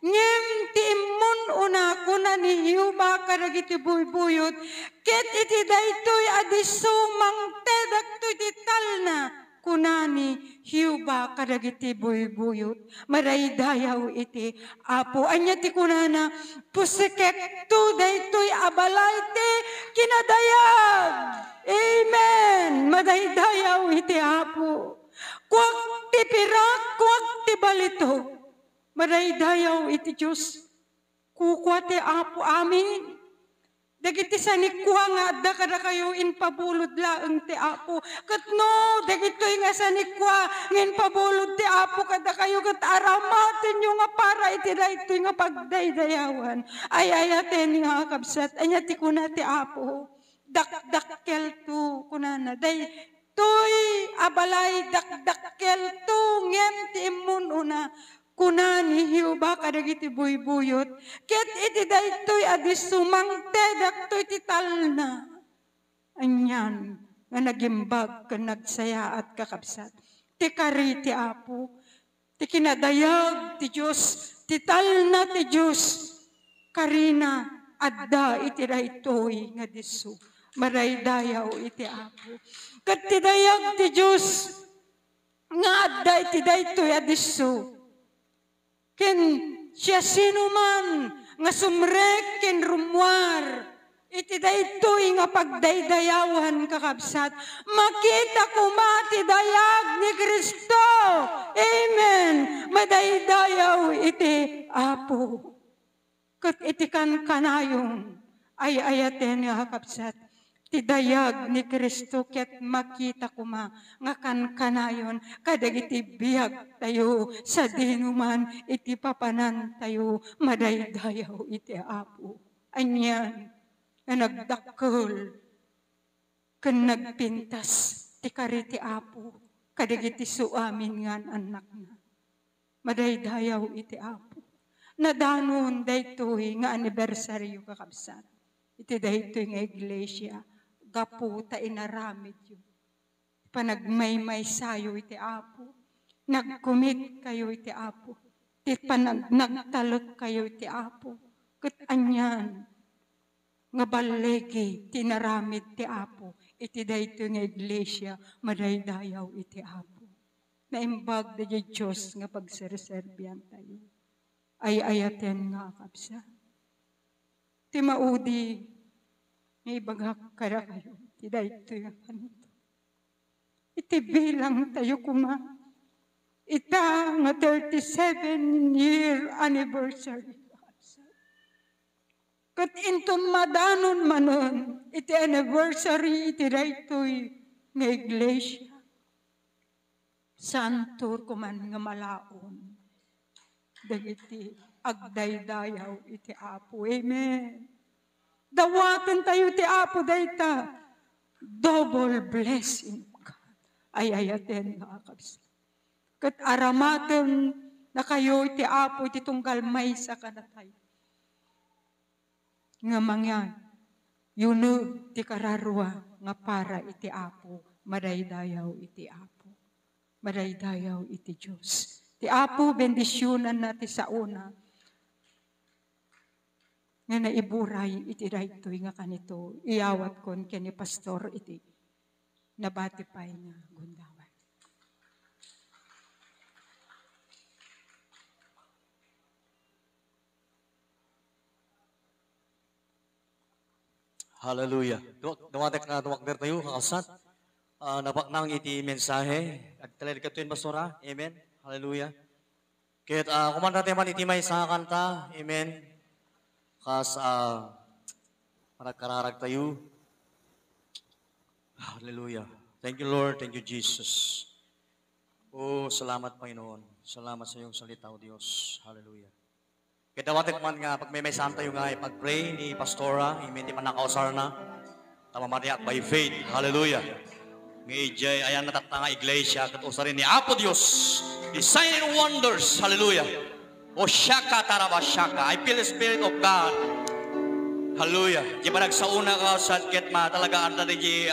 Ngem ti immun una kuna ni Hiuba kadagiti buy-buyot, ket iti daytoy adiso mangtedak to iti talna kuna ni Hiuba kadagiti buy-buyot. Maraydayaw iti Apo. Anya ti kunana, pusikek to daytoy abalay ti kinadayag. Amen. Madaydayaw iti Apo. Kuwag ti pirak, kuwag ti balito. Madaydayaw iti Diyos. Kukwa ti Apo amin. Dagiti sanikwa nga adda kada kayo inpabulod laeng ti Apo. Kat no, dagitoy nga sanikwa ngin pabulod ti Apo kada kayo kat aramaten nyo nga para iti daytoy nga pagdaydayawan. Ay ayaten nga kabsat. Anya ti kuna ti Apo. Dakdakkel to kunana. Daytoy abalay dakdakkel to ngem ti immun una. Kuna ni Hiuba kadagiti buy-buyot, ket iti daytoy adis sumangte daktoy ti talna. Anyan nga nagimbag ken nagsaya at kakabsat. Ti kari ti Apo, ti kinadayag ti Dios, ti talna ti Dios. Karina adda iti daytoy nga disu. Maraydayaw iti Apo. Ket ti dayag ti Dios nga adda iti daytoy adisu. Ken siya sinuman nga sumrek ken rumwar iti daytoy nga pagdaydayawan kakabsat. Makita ko mati dayag ni Kristo. Amen. Madaydayaw iti Apo. Ket iti kankanayon ay ayaten nga kakabsat. Ti ti dayag ni Kristo ket makita ko nga kanayon kadagiti biag tayo sa dinuman iti papanan tayo madaydayaw iti Apo. Anyan nga nagdakkel ken nagpintas ti kariti Apo kadagiti suamin nga anak na. Madaydayaw iti Apo. Nadanon daytoy nga anibersaryo kakabsat. Iti daytoy nga iglesia gapu ta inaramid yun. Panagmaymay sayo iti Apo. Nagkumit kayo iti Apo. Nagtalot kayo iti Apo. Ket anyan nga balegi tinaramid ti Apo. Iti daytoy nga iglesia madaydayaw iti Apo. Naimbag da Diyos nga pagserserbian tayo. Ay ayaten nga kapsa. Ti maudi nga ibagak kada kayo. Ti daytoy nga kanito. Iti bilang tayo kuma. Ita nga 37-year anniversary. Kat inton madanon manon, iti anniversary iti daytoy nga iglesia. Santur kuman nga malaon. Dagiti agdaydayaw iti Apo. Amen. Dawatan tayo iti Apo dayta. Double blessing. Ay ayaten nga kakabsat. Kat aramaten na kayo iti Apo iti tunggal may sa kanatay. Nga mga yunug ti kararwa nga para iti Apo. Madaydayaw iti Apo. Madaydayaw iti Diyos. Ti Apo bendisyonan nati sa una. Nga naiburay iti daytoy nga kanito. Iyawat kon kani pastor iti nabatipay nga gundawan. Hallelujah. Dumatek na dumakder tayo, kakasat. Napaknang iti mensahe. Agtalay ka tuwin, Basura. Amen. Hallelujah. Kahit kumanta tayo man iti may sa kanta. Amen. Kas maragkararag tayo. Hallelujah. Thank you, Lord. Thank you, Jesus. Oh, salamat, Panginoon. Salamat sa iyong salita, O Diyos. Hallelujah. Kaya dawatik man nga, pag may santa yung nga, pag-pray ni Pastora, hindi man nakausar na, tamamariak by faith. Hallelujah. Ngayjay, ayan natakta nga iglesia, katusarin ni Apo Diyos, the sign and wonders. Hallelujah. O shaka taraba shaka. I feel the Spirit of God. Hallelujah. Di ba nagsauna ka sa ketma, talaga ang di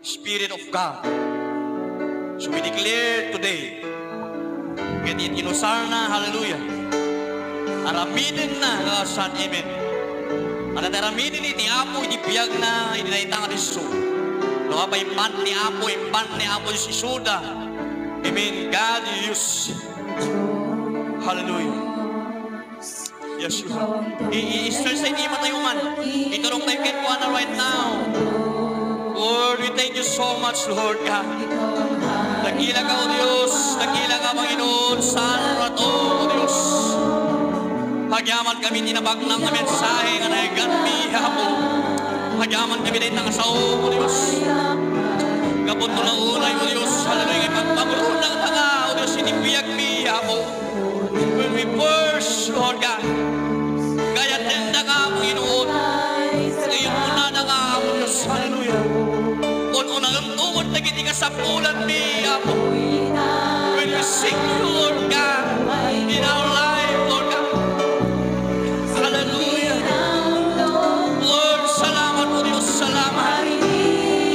Spirit of God. So we declare today, get it inusar na, hallelujah. Aramidin na, God, amen. At aramidin iti Apo, iti biyag na, iti naitang at iso. Doka pa impan ni Apo, si Suda. Amen. God, use. Hallelujah. Yes, you have. I-stress sa hindi tayo man. Iturong tayo kay Kuana right now. Lord, we thank you so much, Lord God. Nagkila ka, O Diyos. Nagkila ka, Panginoon. Saan rato, O Diyos. Pagyaman kami tinabag ng mensahe nga naiganmi, Apo. Pagyaman kami dahil nangasao, O Diyos. Kapot mo na unay, O Diyos. Hallelujah. Pagpamulong ng tanga, O Diyos. Inipiyag mi, Apo. When we first, Lord God, kaya tenda ka, Panginoon. Ngayon muna na ka, O Diyos. Hallelujah. Unang tumod na giti ka sa pulan mi, Apo. When we sing you, Lord God, in our life, Lord God. Hallelujah. Lord, salamat, O Diyos, salamat.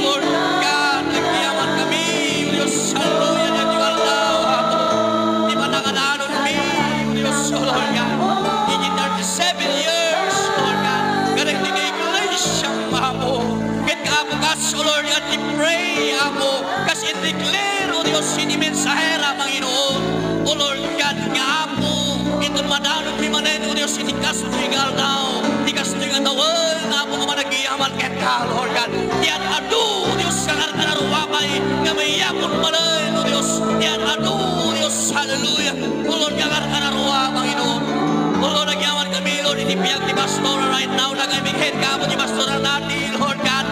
Lord God, nagkiyaman kami, O Diyos, hallelujah, na you allow, Apo. Di ba nakalanon mi, O Diyos, O Lord God. In 37 years, Lord God, kanagtigay ko na siyang Apo. Ket Apo, kas, O Lord God, we pray, Apo, kas i-declare, O Diyos, mensahera, Panginoon. O Lord God, nga Apo, ito madanon mi manen, O Diyos, itikas tuwing aldaw, itikas tuwing atawal, nga Apo, kumanagiyaman ket ka, Lord God. Yan adu, O Diyos, kanarupay, nga may yapon manen, O Diyos. Yan adu, O Diyos, hallelujah. O Lord, kanaruwa, Panginoon. O Lord, nagyaman kami, Lord, itipiyag ni Pastora right now, nagay head ka mo ni Pastora natin, Lord God.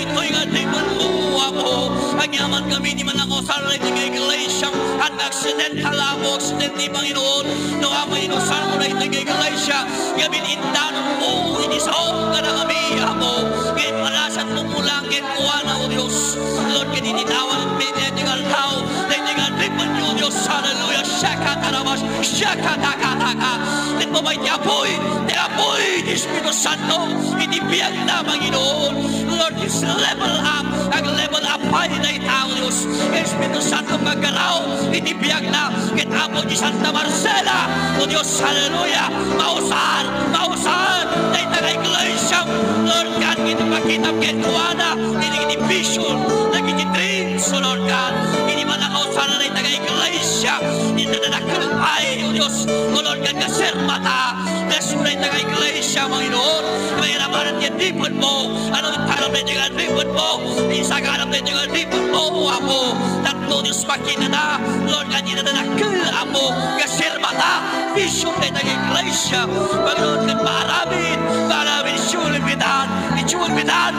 ito'y kadipon mo, Apo. Agyaman kami ni manakosar na ito kay Iglesia. At accidental, Apo, accidentally, Panginoon. No, Apo, inusar mo na ito kay Iglesia. Gamin indanon mo, inisaw ka na kami, Apo. Kaya parasan mo mula ang kuha na, O Diyos. Lord, kininitawan at pinitigal tao. Tinitigal ripon niyo, Diyos. Hallelujah. Shakatarabas, shakatakataka. Ito mo ba itiapoy? Tiapoy, Espiritu Santo. Itibiyag na, Panginoon. Lord, is level up. Ang level up ay na itao, Diyos. Espiritu Santo magaraw. Itibiyag na. Kitapo di Santa Marcela. O Diyos, hallelujah. Mausar, mausar. Na itang iglesia. Lord God, kitipakita kitkuana. Ini vision. Naging dreams, O Lord God. Ini manakausar na itang iglesia. Ini nanakilay, O Diyos. O Lord God, kasir mata. Nasura itang iglesia, Panginoon. May ramanan niya dipon mo. Ano itanong na itang dipon mo. Isaganap na itang dipon mo, Apo. Tatlo Diyos makita na. Lord God, yun na nakil, Apo. Kasir mata. Vision na itang iglesia. Panginoon, kan maaramin. Maaramin, isulimitan,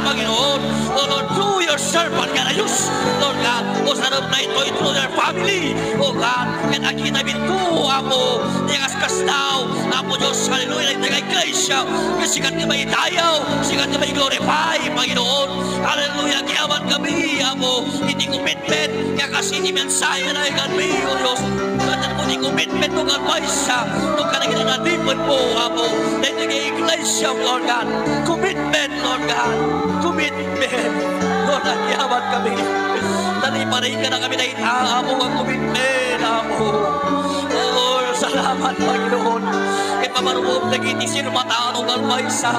Panginoon. O Lord, through your servant, God, ayos. Lord God, o sarap na ito, through their family. O God, kan akita bintu, Apo. Niyakas daw, Apo Diyos, hallelujah, na itang iglesia. Sikat na may dayaw, sikat na may glorify, Panginoon. Hallelujah, kiyaman kami, Apo. Hindi commitment, kaya kasi hindi mensahe na kami, O Diyos. Kaya po hindi commitment nung advice, nung kanagin na natipon po, Apo. Dahil nag-iglesia, Lord God. Commitment, Lord God. Commitment. Lord, kiyaman kami. Dali pa rin ka na kami na itaamo ang commitment, Apo. Lord, salamat, Panginoon. Mamarupog naging isir mata ng almaysa.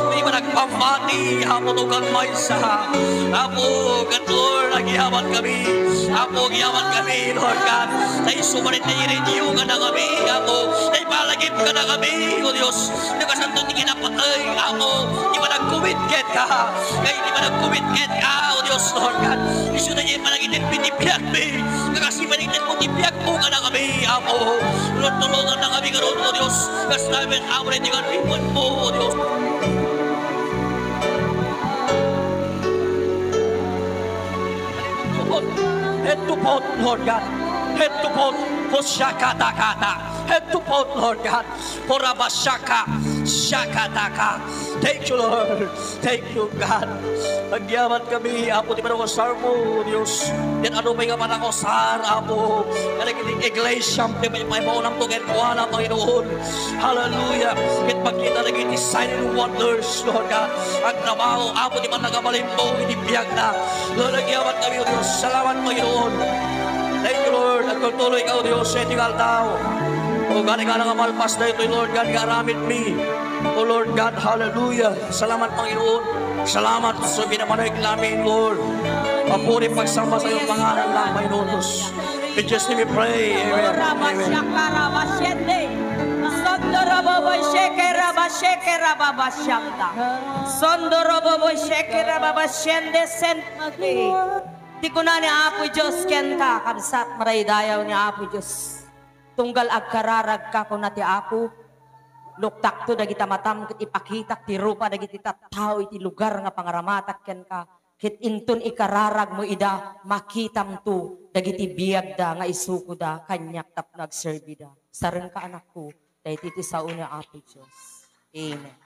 Hindi ba nagpamati, Apo ng almaysa. Apo, God, Lord, nagyaman kami. Apo, nagyaman kami, Lord God. Na isumarit na i-renew ka na kami, Apo. Na ipalagip ka na kami, O Diyos. Hindi ka santo hindi kinapatay, Apo. Hindi ba nag-commitment ka? Kaya hindi ba nag-commitment ka, O Diyos, Lord God. Isu na niya ipalagitin pinipiyag me. Kasi panigitin mo, tipiyag mo ka na kami, Apo. Lord, tulungan na kami karoon, O Diyos. Kasi namin, Apo, hindi ka ripon mo, O Diyos. Head to pot, Lord God. Head to pot, Hoshakatakata. Head to pot, Lord God. Horabashaka, Shakataka. Thank you, Lord. Thank you, God. Nagyaman kami, Apo, di ba ako sar mo, Diyos. Yan ano ba yung manakosar, Apo. Nalagiting iglesia, di ba may maunang tugin ko na, Panginoon. Hallelujah. Kit magkita lagi ni sign and wonders, Lord God. Ang trabaho, Apo, di ba nagamalim mo, hindi biyag na. Lord, nagyaman kami, O Diyos. Salamat, Panginoon. Thank you, Lord. Nagtutuloy ka, O Diyos, sa itigal tao. O God, ikaw na kamalpas na ito, Lord God, garamit me. O Lord God, hallelujah. Salamat, Panginoon. Salamat sa binamanay namin, Lord. Papuri pagsamba sa iyong pangalan lang, Panginoon. In Jesus' name we pray. Amen. Di ko na ni Apo Diyos ken ka, kabsat maray dayaw ni Apo Diyos. Tunggal agkararag ka ko na ti Apo. Luktak to dagita matam ket ipakitak ti rupa dagiti tattao iti lugar nga pangaramatak ken ka. Ket inton ikararag mo ida makitam to dagiti biag da nga isuko da kanyak tap nagserbi da. Sareng ka anak ko dahil iti sao ni Apo Diyos. Amen.